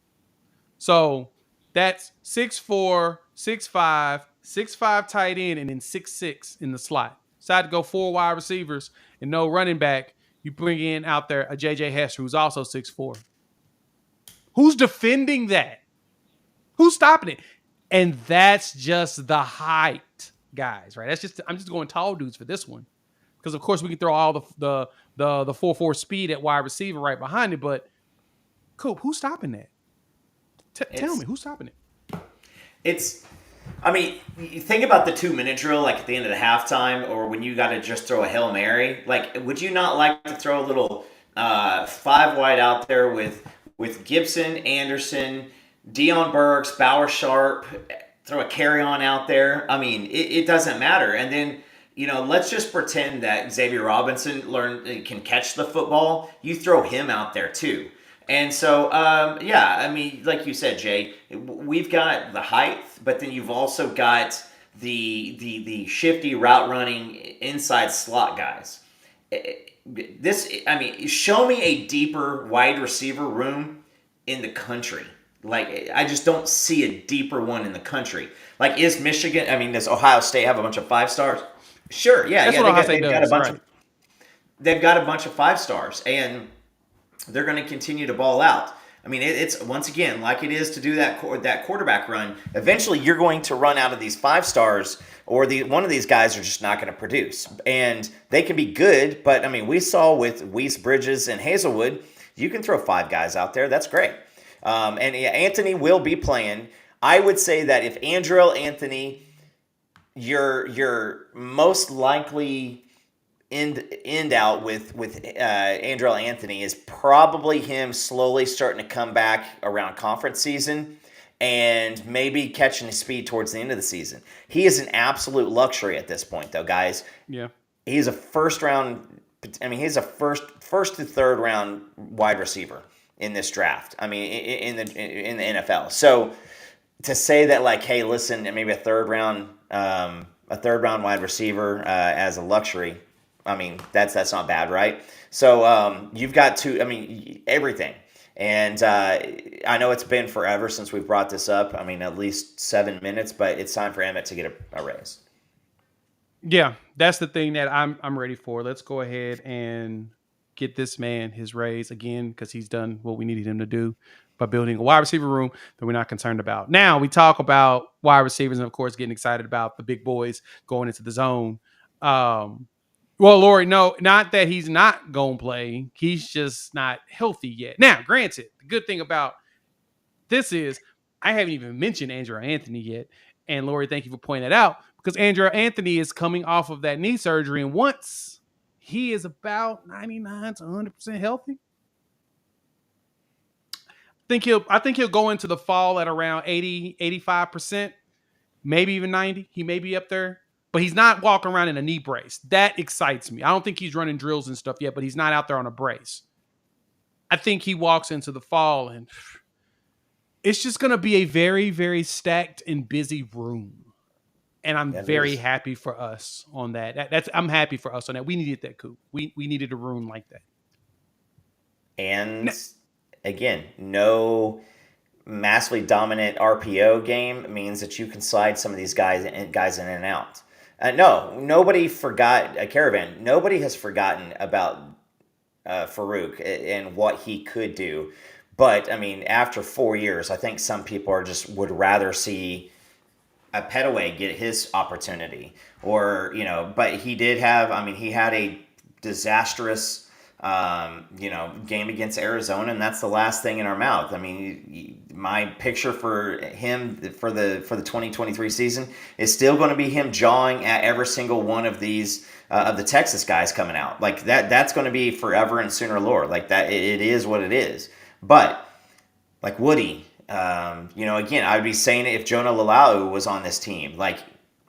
So that's 6'4", 6'5", 6'5" tight end, and then 6'6" in the slot. Decide to go 4 wide receivers and no running back. You bring in out there a J.J. Hester, who's also 6'4". Who's defending that? Who's stopping it? And that's just the height, guys, right? I'm just going tall dudes for this one. Because, of course, we can throw all the 4.4 speed at wide receiver right behind it. But, Coop, who's stopping that? Tell me, who's stopping it? You think about the 2-minute drill, like at the end of the halftime, or when you got to just throw a Hail Mary. Like, would you not like to throw a little 5 wide out there with Gibson, Anderson, Deion Burks, Bauer Sharp, throw a Carry-On out there? I mean, it doesn't matter. And then, let's just pretend that Xavier Robinson can catch the football. You throw him out there too. And so, like you said, Jay, we've got the height, but then you've also got the shifty route running inside slot guys. Show me a deeper wide receiver room in the country. Like, I just don't see a deeper one in the country. Like, is Michigan? Does Ohio State have a bunch of 5 stars? Sure, yeah, that's what Ohio State does. They've got a bunch of 5 stars, and they're going to continue to ball out. It's once again like it is to do that quarterback run. Eventually, you're going to run out of these 5 stars, or one of these guys are just not going to produce. And they can be good, but we saw with Weiss, Bridges, and Hazelwood, you can throw 5 guys out there. That's great. Anthony will be playing. I would say that if Andrell Anthony, you're most likely end out with Andrell Anthony is probably him slowly starting to come back around conference season and maybe catching his speed towards the end of the season. He is an absolute luxury at this point, though, guys. Yeah, he's a first round. He's a first to third round wide receiver in this draft. In the NFL. So to say that, like, hey, listen, maybe a third round wide receiver as a luxury. That's not bad, right? So you've got everything. And I know it's been forever since we've brought this up. At least 7 minutes, but it's time for Emmett to get a raise. Yeah, that's the thing that I'm ready for. Let's go ahead and get this man his raise again, because he's done what we needed him to do by building a wide receiver room that we're not concerned about. Now we talk about wide receivers and, of course, getting excited about the big boys going into the zone. Well, Lori, no, not that he's not going to play. He's just not healthy yet. Now, granted, the good thing about this is I haven't even mentioned Andrew Anthony yet. And Lori, thank you for pointing that out, because Andrew Anthony is coming off of that knee surgery. And once he is about 99 to 100% healthy, I think he'll go into the fall at around 80, 85%, maybe even 90. He may be up there. But he's not walking around in a knee brace. That excites me. I don't think he's running drills and stuff yet, but he's not out there on a brace. I think he walks into the fall and it's just going to be a very, very stacked and busy room. And I'm That very is. happy for us on that. I'm happy for us on that. We needed that, Coop. We needed a room like that. And again, no massively dominant RPO game means that you can slide some of these guys in and out. No, nobody forgot a Caravan. Nobody has forgotten about Farouk and what he could do. But I mean, after 4 years, I think some people would rather see a Petaway get his opportunity, or But he did have. I mean, he had a disastrous game against Arizona, and that's the last thing in our mouth. I mean, my picture for him for the 2023 season is still going to be him jawing at every single one of these of the Texas guys coming out. Like that's going to be forever and sooner lore. Like that, it is what it is. But like Woody, again, I would be saying it if Jonah Lalau was on this team. Like,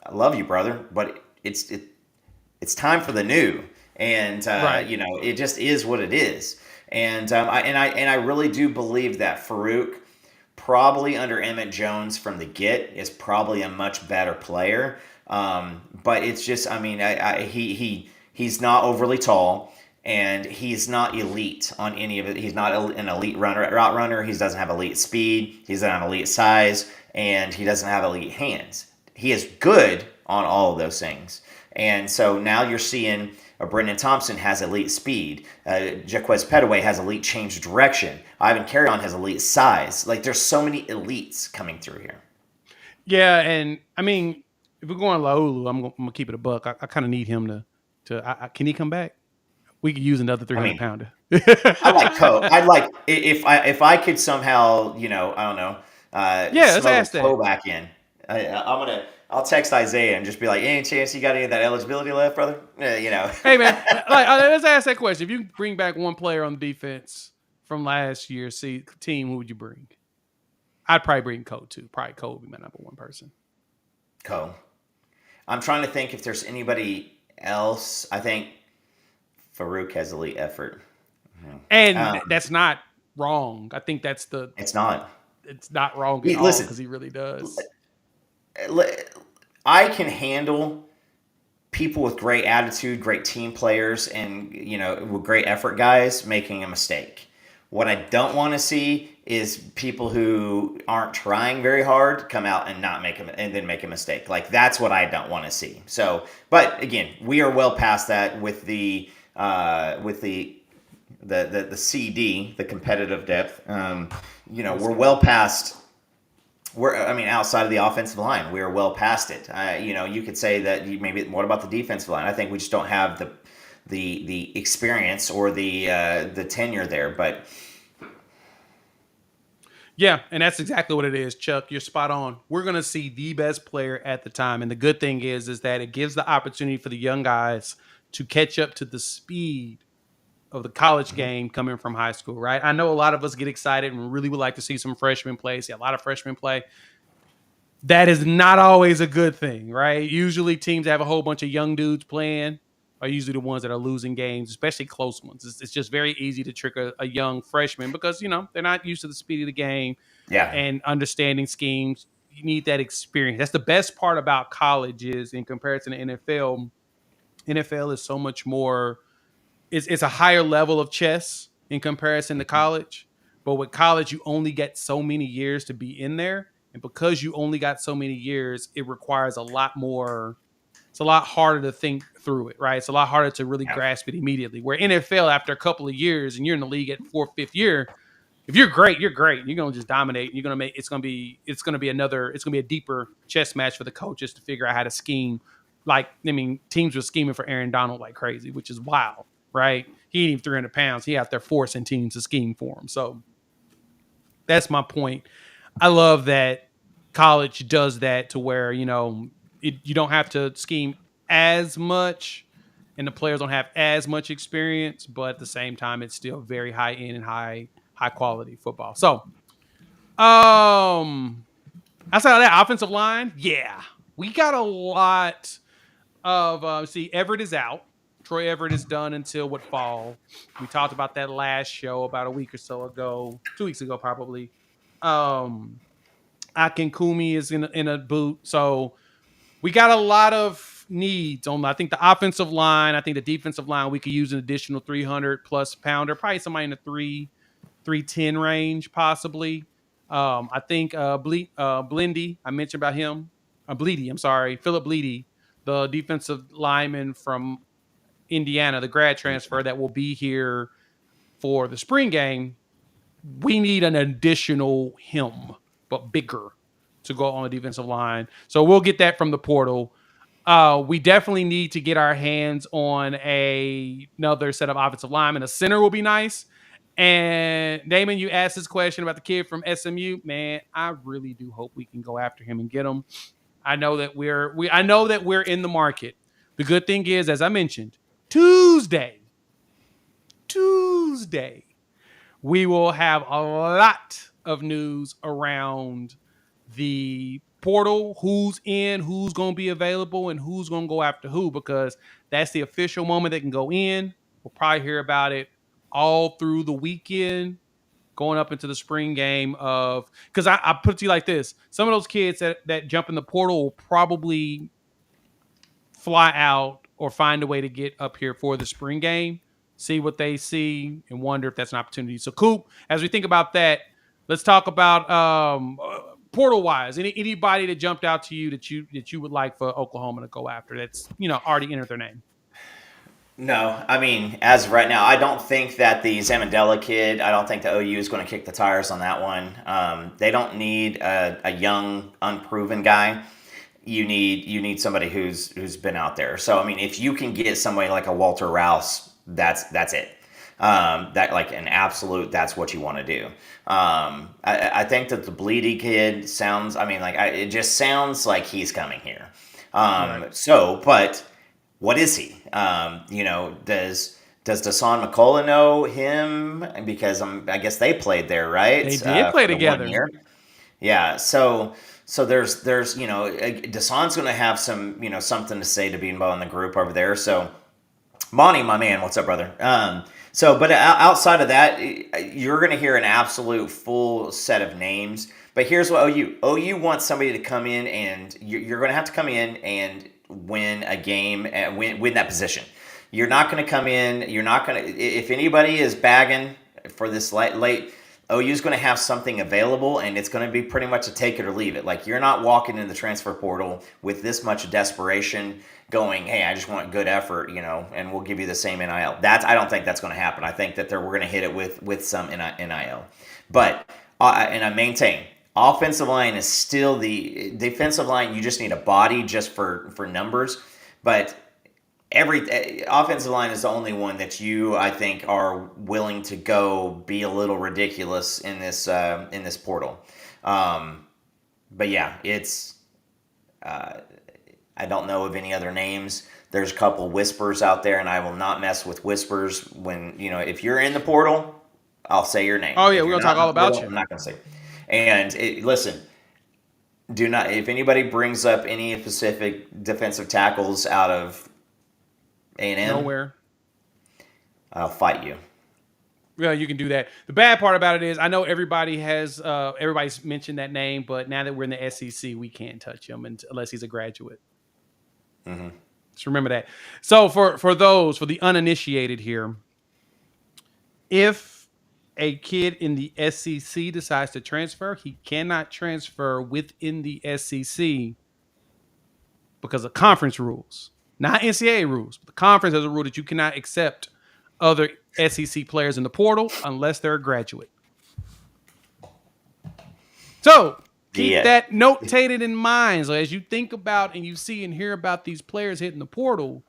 I love you, brother, but it's time for the new. And Right. it just is what it is. And I really do believe that Farouk, probably under Emmett Jones from the get, is probably a much better player. But it's just, I mean, he's not overly tall, and he's not elite on any of it. He's not an elite route runner. He doesn't have elite speed. He doesn't have elite size, and he doesn't have elite hands. He is good on all of those things. And so now you're seeing Brendan Thompson has elite speed. Jaquez Petaway has elite change of direction. Ivan Carrion has elite size. Like, there's so many elites coming through here. Yeah, and I mean, if we're going Laulu, I'm gonna keep it a buck. I kind of need him to. Can he come back? We could use another 300 pounder. I like Coe. I'd like if I could somehow, I don't know, let's smuggle ask that. Coe back in. I'll text Isaiah and just be like, any chance you got any of that eligibility left, brother? Hey man, let's ask that question. If you bring back one player on the defense from last year's team, who would you bring? I'd probably bring Coe too. Probably Coe would be my number one person. Coe. I'm trying to think if there's anybody else. I think Farouk has elite effort. And that's not wrong. I think that's It's not. It's not wrong at all because he really does. I can handle people with great attitude, great team players, and with great effort guys making a mistake. What I don't want to see is people who aren't trying very hard come out and not make and then make a mistake. Like, that's what I don't want to see. So, but again, we are well past that with the CD, the competitive depth. We're well past. Outside of the offensive line, we are well past it. You could say that maybe. What about the defensive line? I think we just don't have the experience or the tenure there. But yeah, and that's exactly what it is, Chuck. You're spot on. We're gonna see the best player at the time, and the good thing is that it gives the opportunity for the young guys to catch up to the speed of the college game coming from high school, right? I know a lot of us get excited and really would like to see some freshmen play, see a lot of freshmen play. That is not always a good thing, right? Usually teams that have a whole bunch of young dudes playing are usually the ones that are losing games, especially close ones. It's just very easy to trick a young freshman because, they're not used to the speed of the game and understanding schemes. You need that experience. That's the best part about college is in comparison to NFL. NFL is so much more. It's a higher level of chess in comparison to college. But with college, you only get so many years to be in there. And because you only got so many years, it requires a lot more. It's a lot harder to think through it, right? It's a lot harder to really grasp it immediately. Where NFL, after a couple of years and you're in the league at 4th, 5th year, if you're great, you're great. You're going to just dominate. You're going to make it's going to be a deeper chess match for the coaches to figure out how to scheme. Teams were scheming for Aaron Donald like crazy, which is wild. Right? He ain't even 300 pounds. He out there forcing teams to scheme for him. So that's my point. I love that college does that to where, you don't have to scheme as much and the players don't have as much experience, but at the same time, it's still very high end and high quality football. So, outside of that offensive line, yeah, we got a lot of, Everett is out. Troy Everett is done until what fall? We talked about that last show about a week or so ago, 2 weeks ago probably. Akinkumi is in a boot, so we got a lot of needs on. I think the offensive line, I think the defensive line, we could use an additional 300 plus pounder, probably somebody in the 310 range, possibly. I think Blindy, I mentioned about him. Bleedy, I'm sorry, Philip Bleedy, the defensive lineman from Indiana, the grad transfer that will be here for the spring game. We need an additional him, but bigger, to go on the defensive line. So we'll get that from the portal. We definitely need to get our hands on another set of offensive linemen. A center will be nice. And Damon, you asked this question about the kid from SMU. Man, I really do hope we can go after him and get him. I know that we're in the market. The good thing is, as I mentioned, Tuesday, we will have a lot of news around the portal, who's in, who's going to be available, and who's going to go after who, because that's the official moment they can go in. We'll probably hear about it all through the weekend, going up into the spring game of, because I put it to you like this. Some of those kids that jump in the portal will probably fly out or find a way to get up here for the spring game, see what they see, and wonder if that's an opportunity. So, Coop, as we think about that, let's talk about portal wise. Anybody that jumped out to you that you would like for Oklahoma to go after that's already entered their name. No, I mean, as of right now, I don't think that the Zamandela kid, I don't think the OU is going to kick the tires on that one. They don't need a young, unproven guy. You need somebody who's been out there. So I mean, if you can get somebody like a Walter Rouse, that's it. That like an absolute, that's what you want to do. I think that the Bleedy kid sounds. I mean, like it just sounds like he's coming here. Right. So, but what is he? Does Dasan McCullough know him? Because I guess they played there, right? They did play for the together. 1 year. Yeah. So there's Dasan's going to have some something to say to be involved in the group over there. So Monty, my man, what's up, brother? But outside of that, you're going to hear an absolute full set of names. But here's what OU wants somebody to come in, and you're going to have to come in and win a game and win that position. You're not going to come in. You're not going to. If anybody is bagging for this late, OU's going to have something available, and it's going to be pretty much a take it or leave it. Like, you're not walking in the transfer portal with this much desperation going, hey, I just want good effort, and we'll give you the same NIL. I don't think that's going to happen. I think that we're going to hit it with some NIL. But, and I maintain, offensive line is still the defensive line. You just need a body just for numbers. But every offensive line is the only one that I think, are willing to go be a little ridiculous in this portal. But yeah, it's I don't know of any other names. There's a couple whispers out there, and I will not mess with whispers. When if you're in the portal, I'll say your name. Oh yeah, we're gonna talk all about you. I'm not gonna say. And listen, do not. If anybody brings up any specific defensive tackles out of A&M, nowhere, I'll fight you. Yeah, you can do that. The bad part about it is, I know everybody's mentioned that name, but now that we're in the SEC, we can't touch him unless he's a graduate. Mm-hmm. Just remember that. So for the uninitiated here, if a kid in the SEC decides to transfer, he cannot transfer within the SEC because of conference rules, not NCAA rules. But the conference has a rule that you cannot accept other SEC players in the portal unless they're a graduate. So keep that notated in mind. So as you think about and you see and hear about these players hitting the portal,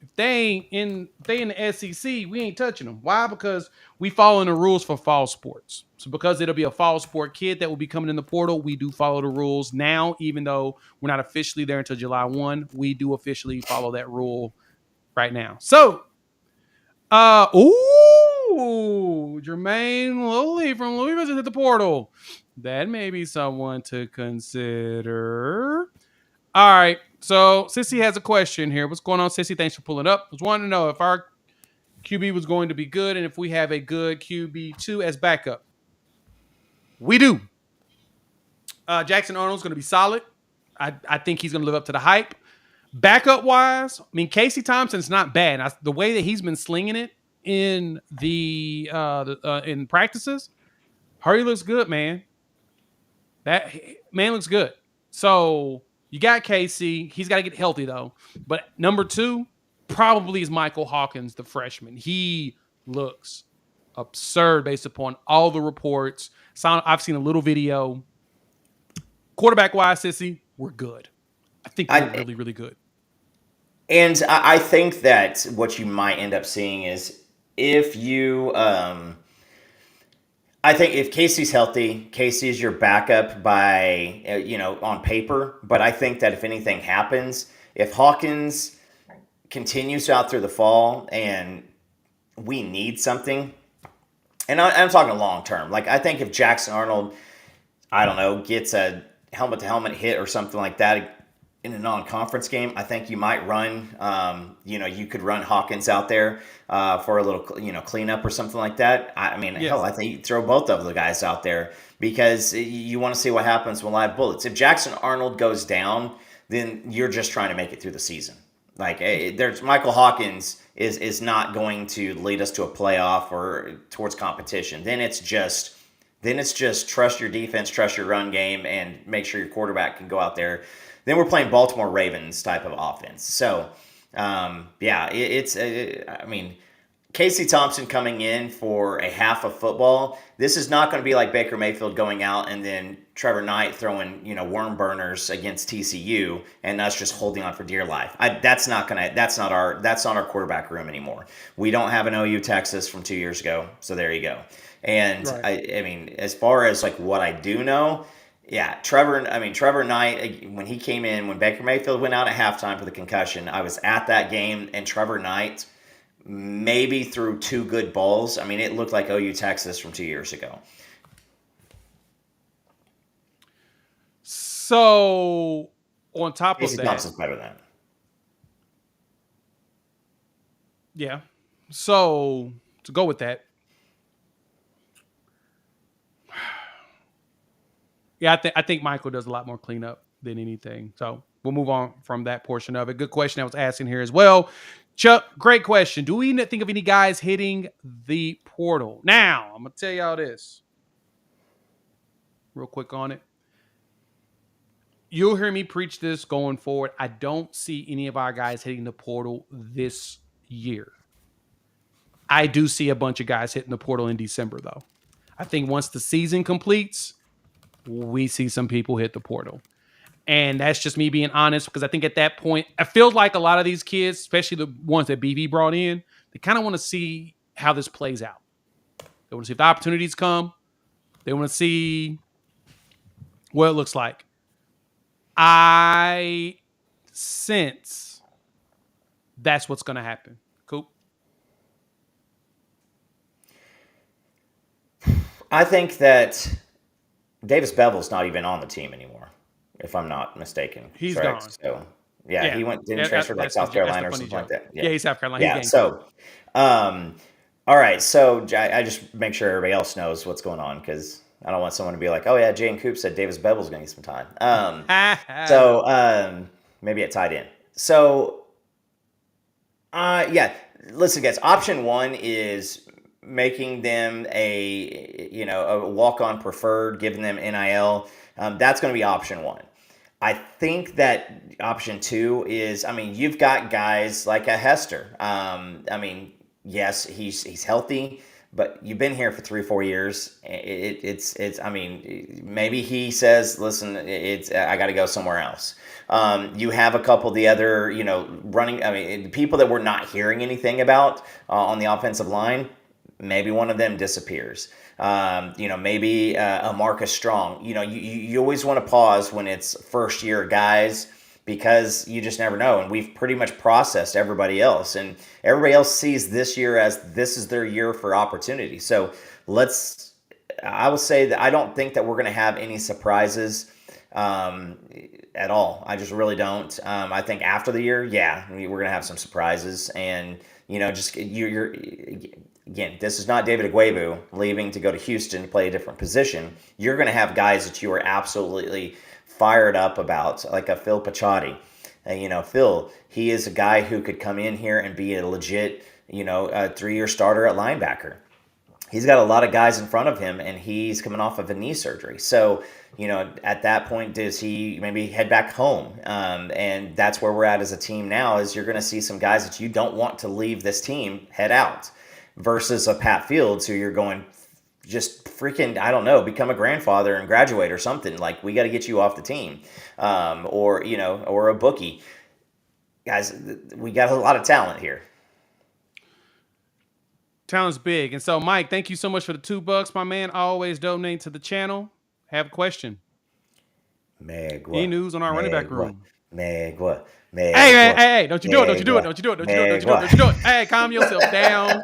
if they in the SEC, we ain't touching them. Why? Because we follow the rules for fall sports. So because it'll be a fall sport kid that will be coming in the portal, we do follow the rules now, even though we're not officially there until July 1. We do officially follow that rule right now. So, Jermaine Lowley from Louisville hit the portal. That may be someone to consider. All right. So Sissy has a question here. What's going on, Sissy? Thanks for pulling up. I was wanting to know if our QB was going to be good and if we have a good QB2 as backup. We do. Jackson Arnold's going to be solid. I think he's going to live up to the hype. Backup wise, I mean, Casey Thompson's not bad. The way that he's been slinging it in in practices, Hurry looks good, man. That man looks good. So you got Casey. He's got to get healthy though. But number 2 probably is Michael Hawkins, the freshman. He looks absurd based upon all the reports. I've seen a little video. Quarterback wise, Sissy, we're good. I think we're really, really good. And I think that what you might end up seeing is if you, I think if Casey's healthy, Casey is your backup by, on paper. But I think that if anything happens, if Hawkins continues out through the fall and we need something, and I'm talking long term, like I think if Jackson Arnold, I don't know, gets a helmet-to-helmet hit or something like that in a non-conference game, I think you might run, you could run Hawkins out there for a little, cleanup or something like that. I mean, Yes. hell, I think you throw both of the guys out there because you want to see what happens with live bullets. If Jackson Arnold goes down, then you're just trying to make it through the season. Like there's Michael Hawkins is not going to lead us to a playoff or towards competition. Then it's just trust your defense, trust your run game, and make sure your quarterback can go out there. Then we're playing Baltimore Ravens type of offense. So, Casey Thompson coming in for a half of football. This is not going to be like Baker Mayfield going out and then Trevor Knight throwing, worm burners against TCU and us just holding on for dear life. That's not our quarterback room anymore. We don't have an OU Texas from 2 years ago. So there you go. And right. I mean, as far as like what I do know, yeah, Trevor Knight, when he came in, when Baker Mayfield went out at halftime for the concussion, I was at that game, and Trevor Knight maybe threw 2 good balls. I mean, it looked like OU Texas from 2 years ago. So, on top Casey of that, Thompson's better than that. Yeah. So, to go with that, yeah, I think Michael does a lot more cleanup than anything. So we'll move on from that portion of it. Good question I was asking here as well. Chuck, great question. Do we think of any guys hitting the portal? Now, I'm going to tell y'all this real quick on it. You'll hear me preach this going forward. I don't see any of our guys hitting the portal this year. I do see a bunch of guys hitting the portal in December, though. I think once the season completes, we see some people hit the portal. And that's just me being honest, because I think at that point, I feel like a lot of these kids, especially the ones that BV brought in, they kind of want to see how this plays out. They want to see if the opportunities come. They want to see what it looks like. I sense that's what's going to happen. Coop? I think that Davis Bevel's not even on the team anymore, if I'm not mistaken. He's gone. So, yeah, he didn't transfer to like South Carolina or something like that. Yeah, he's South Carolina. Yeah, so, all right. So, I just make sure everybody else knows what's going on because I don't want someone to be like, oh, yeah, Jay Coop said Davis Bevel's going to get some time. Maybe it tied in. So, listen, guys, option 1 is making them a walk-on preferred, giving them NIL. That's going to be option 1. I think that option 2 is, you've got guys like a Hester. Yes, he's healthy, but you've been here for 3-4 years. Maybe he says, listen, I got to go somewhere else. You have a couple of the other, running, people that we're not hearing anything about on the offensive line. Maybe one of them disappears. Maybe a Marcus Strong. You always want to pause when it's first year guys because you just never know. And we've pretty much processed everybody else. And everybody else sees this year as this is their year for opportunity. So I will say that I don't think that we're going to have any surprises at all. I just really don't. I think after the year, we're going to have some surprises. And, just you're again, this is not David Agüebu leaving to go to Houston to play a different position. You're going to have guys that you are absolutely fired up about, like a Phil Pachotti. Phil, he is a guy who could come in here and be a legit, a 3-year starter at linebacker. He's got a lot of guys in front of him, and he's coming off of a knee surgery. So, at that point, does he maybe head back home? And that's where we're at as a team now, is you're going to see some guys that you don't want to leave this team head out versus a Pat Fields who you're going just freaking, I don't know, become a grandfather and graduate or something. Like, we got to get you off the team, or a bookie. Guys, we got a lot of talent here. Talent's big. And so, Mike, thank you so much for the $2, my man. Always donate to the channel. Have a question. Any news on our running back room? Hey, don't you do it. Don't you do it. Hey, calm yourself down.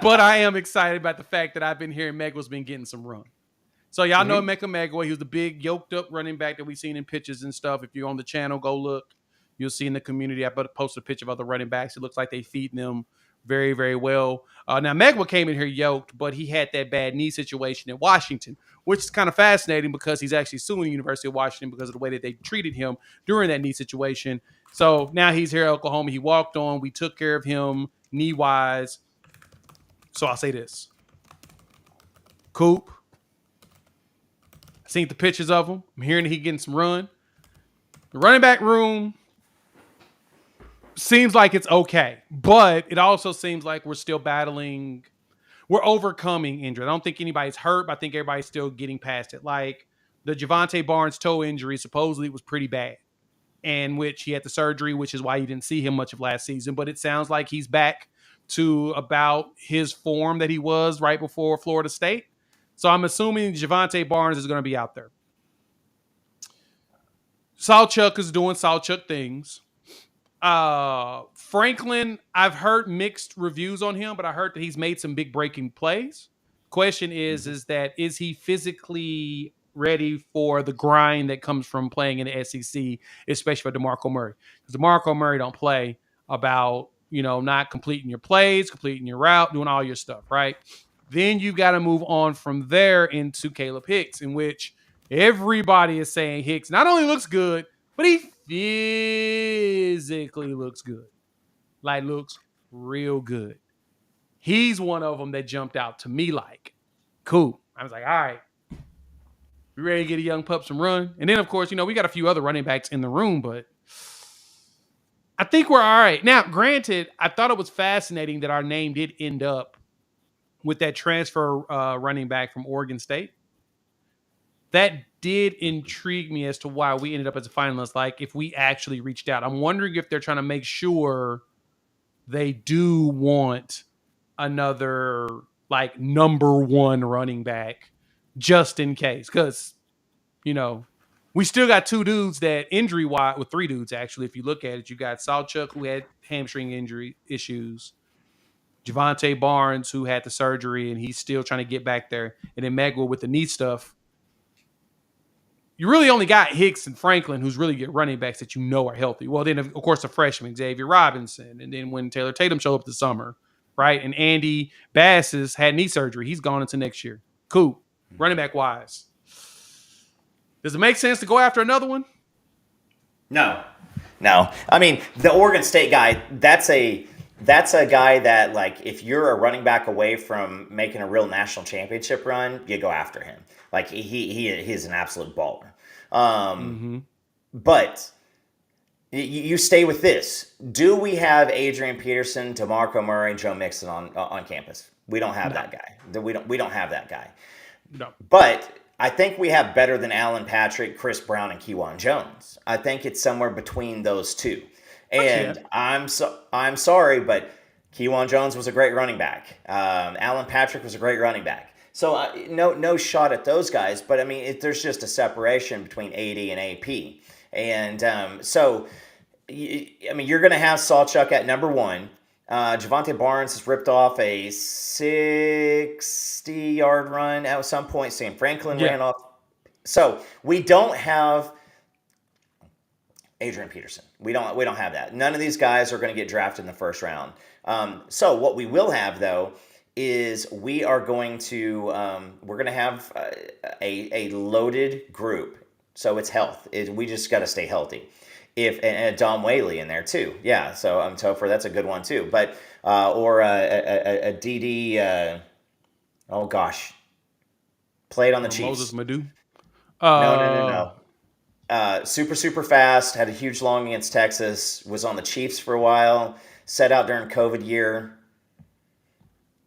But I am excited about the fact that I've been hearing Megwa's been getting some run. So y'all know Emeka Megwa. He was the big yoked up running back that we've seen in pictures and stuff. If you're on the channel, go look. You'll see in the community. I posted a picture of other running backs. It looks like they feeding them very, very well. Now, Megwa came in here yoked, but he had that bad knee situation in Washington, which is kind of fascinating because he's actually suing the University of Washington because of the way that they treated him during that knee situation. So now he's here at Oklahoma. He walked on. We took care of him knee-wise. So I'll say this. Coop. I seen the pictures of him. I'm hearing that he's getting some run. The running back room seems like it's okay, but it also seems like we're still battling. We're overcoming injury. I don't think anybody's hurt, but I think everybody's still getting past it. Like the Javonte Barnes toe injury supposedly was pretty bad, and which he had the surgery, which is why you didn't see him much of last season. But it sounds like he's back to about his form that he was right before Florida State. So I'm assuming Javonte Barnes is going to be out there. Salchuk is doing Salchuk things. Franklin, I've heard mixed reviews on him, but I heard that he's made some big breaking plays. Question is he physically ready for the grind that comes from playing in the SEC, especially for DeMarco Murray? Because DeMarco Murray don't play about, not completing your plays, completing your route, doing all your stuff, right? Then you got to move on from there into Caleb Hicks, in which everybody is saying Hicks not only looks good, but he physically looks good. Like, looks real good. He's one of them that jumped out to me like, cool. I was like, all right. We ready to get a young pup some run? And then, of course, we got a few other running backs in the room, but I think we're all right. Now, granted, I thought it was fascinating that our name did end up with that transfer running back from Oregon State. That did intrigue me as to why we ended up as a finalist. Like, if we actually reached out, I'm wondering if they're trying to make sure they do want another like number one running back just in case. Because, we still got two dudes that injury wise, with three dudes actually. If you look at it, you got Salchuk, who had hamstring injury issues, Javonte Barnes, who had the surgery and he's still trying to get back there, and then Megwa with the knee stuff. You really only got Hicks and Franklin, who's really get running backs that are healthy. Well, then, of course, the freshman, Xavier Robinson. And then when Taylor Tatum showed up this summer, right? And Andy Bass has had knee surgery. He's gone into next year. Cool. Running back wise. Does it make sense to go after another one? No. I mean, the Oregon State guy, that's a guy that, like, if you're a running back away from making a real national championship run, you go after him. Like, he is an absolute baller. But you stay with this. Do we have Adrian Peterson, DeMarco Murray, and Joe Mixon on campus? We don't have that guy. We don't have that guy. No. But I think we have better than Alan Patrick, Chris Brown, and Kejuan Jones. I think it's somewhere between those two. And I'm sorry, but Kejuan Jones was a great running back. Alan Patrick was a great running back. So no shot at those guys, but I mean, there's just a separation between AD and AP, and you're going to have Salchuk at number one. Javonte Barnes has ripped off a 60-yard run at some point. Sam Franklin ran off So we don't have Adrian Peterson. We don't have that. None of these guys are going to get drafted in the first round. So what we will have though is we are going to we're going to have a loaded group. So it's health. We just got to stay healthy. And Dom Whaley in there too. Yeah. So Topher, that's a good one too. But or a DD. Oh gosh, played on the Chiefs. Moses Madu. No. Super fast, had a huge long against Texas, was on the Chiefs for a while, set out during COVID year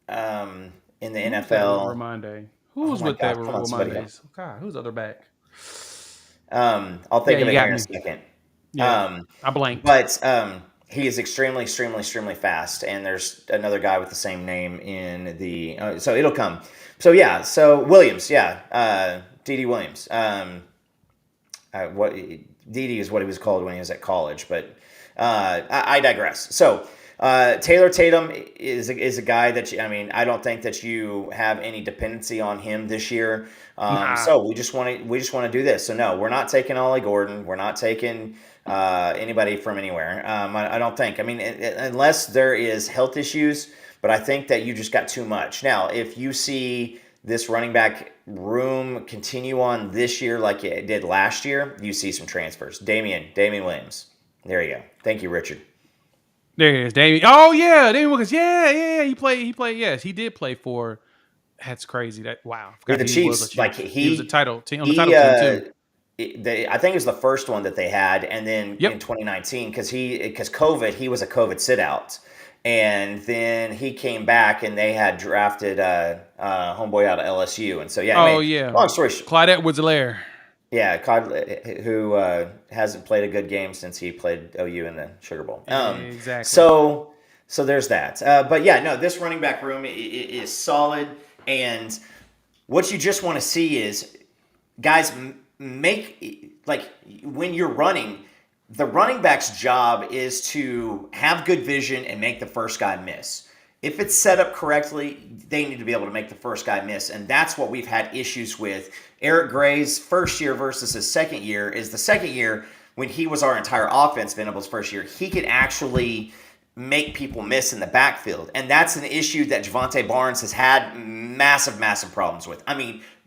in the NFL. Who was with that Come on, somebody Ramondes? God, who's the other back? I'll think of it here in a second. Yeah, I blanked. But he is extremely fast, and there's another guy with the same name in the so it'll come. So yeah, so Williams, D.D. Williams. What Didi is what he was called when he was at college, but I digress. So Taylor Tatum is a guy that I don't think that you have any dependency on him this year. So we just want to do this. So no, we're not taking Ollie Gordon. We're not taking anybody from anywhere. I don't think. Unless there is health issues, but I think that you just got too much. Now, if you see this running back room continue on this year like it did last year, you see some transfers. Damian Williams. There you go. Thank you, Richard. There he is, Damian. Oh yeah, Damian Williams. Yeah. He played. Yes, he did play for. That's crazy. Wow. With the Chiefs, he was a title team on the title team too. I think it was the first one that they had, and then in 2019, because COVID, he was a COVID sit out. And then he came back, and they had drafted homeboy out of LSU, and so long story short, Clyde Edwards-Helaire. Yeah, Clyde, who hasn't played a good game since he played OU in the Sugar Bowl. Exactly. So there's that. But yeah, no, this running back room is solid, and what you just want to see is guys when you're running. The running back's job is to have good vision and make the first guy miss. If it's set up correctly, they need to be able to make the first guy miss, and that's what we've had issues with. Eric Gray's first year versus his second year is the second year when he was our entire offense, Venable's first year, he could actually make people miss in the backfield, and that's an issue that Javonte Barnes has had massive problems with.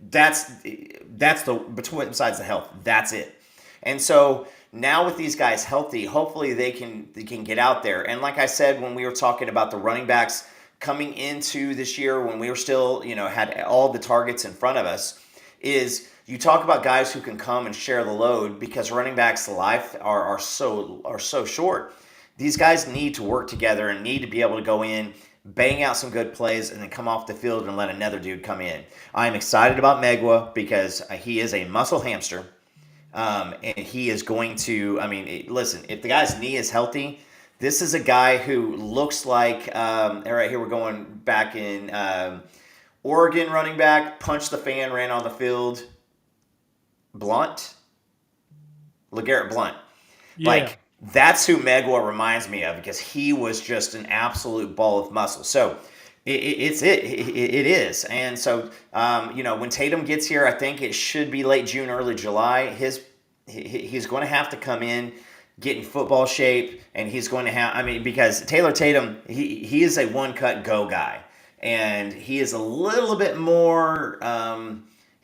That's besides the health, that's it. And so now with these guys healthy, hopefully they can get out there. And like I said, when we were talking about the running backs coming into this year, when we were still, had all the targets in front of us, is you talk about guys who can come and share the load, because running backs' life are so short. These guys need to work together and need to be able to go in, bang out some good plays, and then come off the field and let another dude come in. I'm excited about Megwa because he is a muscle hamster. And he is going to, listen, if the guy's knee is healthy, this is a guy who looks like, all right, here we're going back in Oregon running back, punched the fan, ran on the field. LeGarrette Blount. Yeah. That's who Megwa reminds me of, because he was just an absolute ball of muscle. So it is. And so, when Tatum gets here, I think it should be late June, early July. He's going to have to come in, get in football shape, and he's going to have, because Taylor Tatum, he is a one-cut go guy. And he is a little bit more,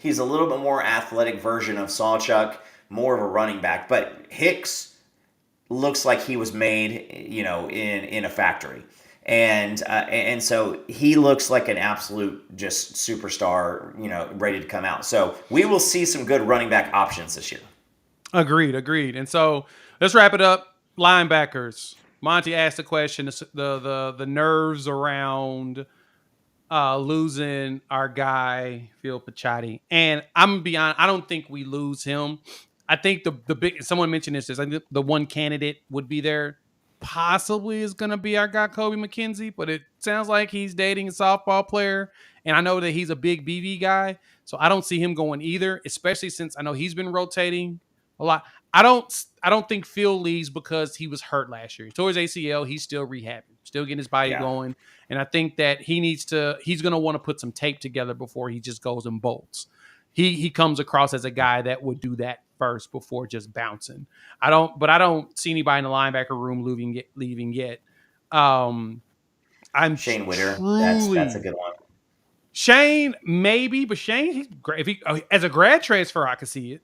athletic version of Sawchuk, more of a running back. But Hicks looks like he was made, in a factory. And so he looks like an absolute just superstar, ready to come out. So we will see some good running back options this year. Agreed. And so let's wrap it up. Linebackers. Monty asked the question, the nerves around losing our guy, Phil Pachotti. And I'm going to be honest, I don't think we lose him. I think the big, someone mentioned this, I think the one candidate would be there. Possibly is going to be our guy, Kobe McKenzie, but it sounds like he's dating a softball player. And I know that he's a big BV guy, so I don't see him going either, especially since I know he's been rotating a lot. I don't think Phil leaves because he was hurt last year. He tore his ACL. He's still rehabbing, still getting his body going. And I think that he's going to want to put some tape together before he just goes and bolts. he comes across as a guy that would do that first before just bouncing. I don't see anybody in the linebacker room leaving yet. I'm Shane Witter, that's a truly good one. Shane, maybe, but Shane, he's great. If he as a grad transfer, I could see it.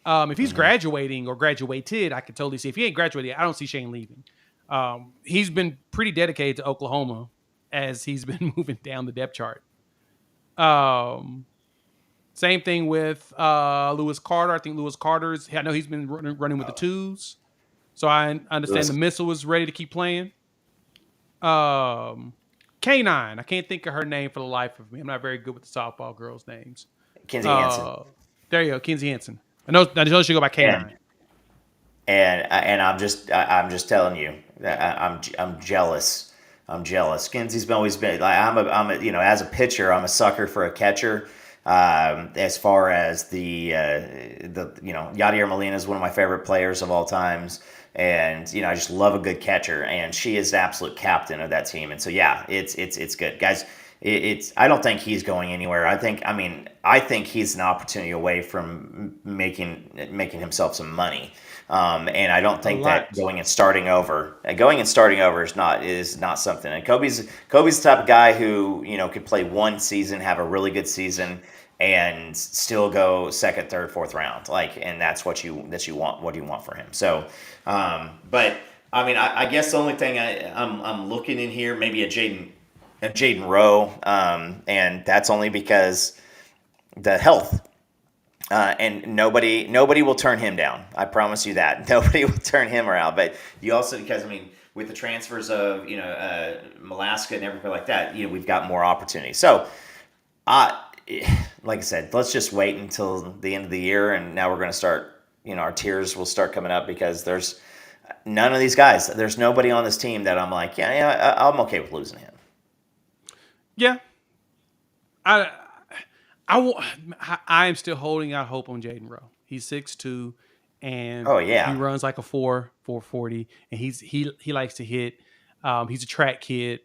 If he's graduating or graduated, I could totally see. If he ain't graduated, I don't see Shane leaving. He's been pretty dedicated to Oklahoma as he's been moving down the depth chart. Same thing with Lewis Carter. I think Lewis Carter's. I know he's been running with the twos, so I understand the missile was ready to keep playing. K9. I can't think of her name for the life of me. I'm not very good with the softball girls' names. Kinsey Hansen. There you go, Kinsey Hansen. I know she go by K9. And I'm just telling you, I'm jealous. I'm jealous. Kinsey's always been like I'm a as a pitcher, I'm a sucker for a catcher. As far as the Yadier Molina is one of my favorite players of all times. And, I just love a good catcher, and she is the absolute captain of that team. And so, yeah, it's good, guys. I don't think he's going anywhere. I think he's an opportunity away from making himself some money. And I don't think that going and starting over is not something. And Kobe's the type of guy who, could play one season, have a really good season, and still go second, third, fourth round. And that's what you want. What do you want for him? So, but I guess the only thing I'm looking in here, maybe a Jaden Rowe, and that's only because the health. And nobody will turn him down. I promise you that. Nobody will turn him around. But you also, because with the transfers of Malaska and everything like that, we've got more opportunities. So, like I said, let's just wait until the end of the year, and now we're going to start. Our tears will start coming up because there's none of these guys. There's nobody on this team that I'm like, I'm okay with losing him. Yeah, I'm still holding out hope on Jaden Rowe. He's 6'2", and he runs like a 4.40, and he likes to hit. He's a track kid.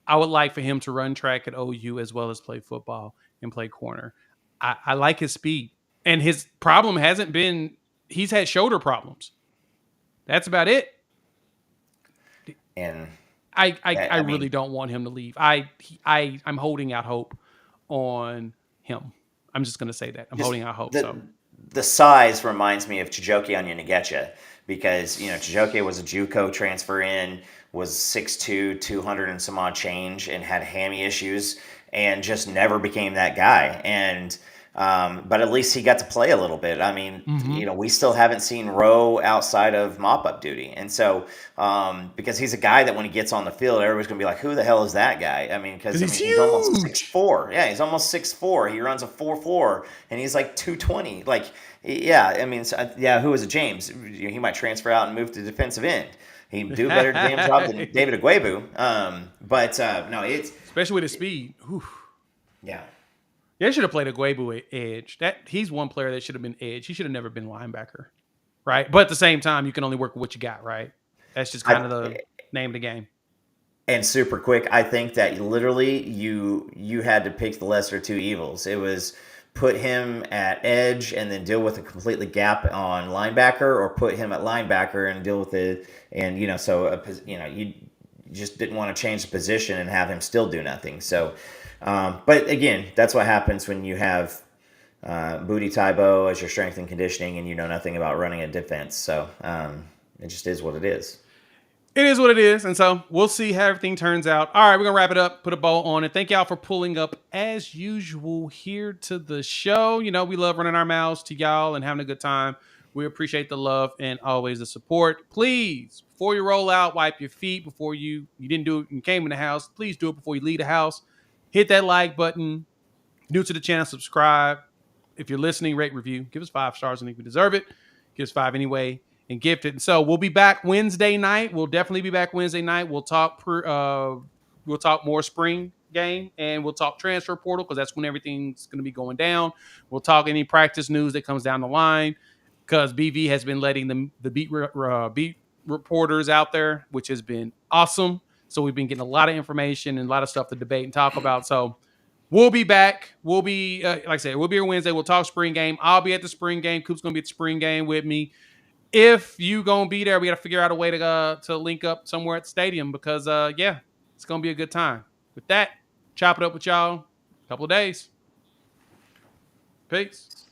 I would like for him to run track at OU as well as play football and play corner. I like his speed, and his problem hasn't been he's had shoulder problems. That's about it. And I really don't want him to leave. I'm holding out hope on him. I'm just going to say that. I'm holding out hope. The size reminds me of Chijoke Onyengecha because, Chijoke was a JUCO transfer in, was 6'2", 200 and some odd change, and had hammy issues and just never became that guy. And but at least he got to play a little bit. We still haven't seen Rowe outside of mop-up duty. And so because he's a guy that when he gets on the field, everybody's going to be like, who the hell is that guy? Because he's almost 6'4". Yeah, he's almost 6'4". He runs a 4.4, and he's like 220. Who is it, James? He might transfer out and move to defensive end. He'd do a better damn job than David Agwebu. No, it's... Especially with his speed. Whew. Yeah. They should have played Agwebu edge. He's one player that should have been edge. He should have never been linebacker, right? But at the same time, you can only work with what you got, right? That's just kind of the name of the game. And super quick, I think that literally you had to pick the lesser of two evils. It was put him at edge and then deal with a completely gap on linebacker, or put him at linebacker and deal with it. And you just didn't want to change the position and have him still do nothing. So. But again, that's what happens when you have Booty Tybo as your strength and conditioning, and you know nothing about running a defense. So it just is what it is. It is what it is, and so we'll see how everything turns out. All right, we're gonna wrap it up, put a bow on it. Thank y'all for pulling up as usual here to the show. We love running our mouths to y'all and having a good time. We appreciate the love and always the support. Please, before you roll out, wipe your feet. Before you didn't do it and came in the house, please do it before you leave the house. Hit that like button. New to the channel, subscribe. If you're listening, rate, review. Give us 5 stars. I think we deserve it. Give us 5 anyway and gift it. And so we'll be back Wednesday night. We'll definitely be back Wednesday night. We'll talk more spring game, and we'll talk transfer portal because that's when everything's going to be going down. We'll talk any practice news that comes down the line because BV has been letting the beat reporters out there, which has been awesome. So we've been getting a lot of information and a lot of stuff to debate and talk about. So We'll be back. We'll be, like I said, we'll be here Wednesday. We'll talk spring game. I'll be at the spring game. Coop's going to be at the spring game with me. If you going to be there, we got to figure out a way to link up somewhere at the stadium because, yeah, it's going to be a good time. With that, chop it up with y'all a couple of days. Peace.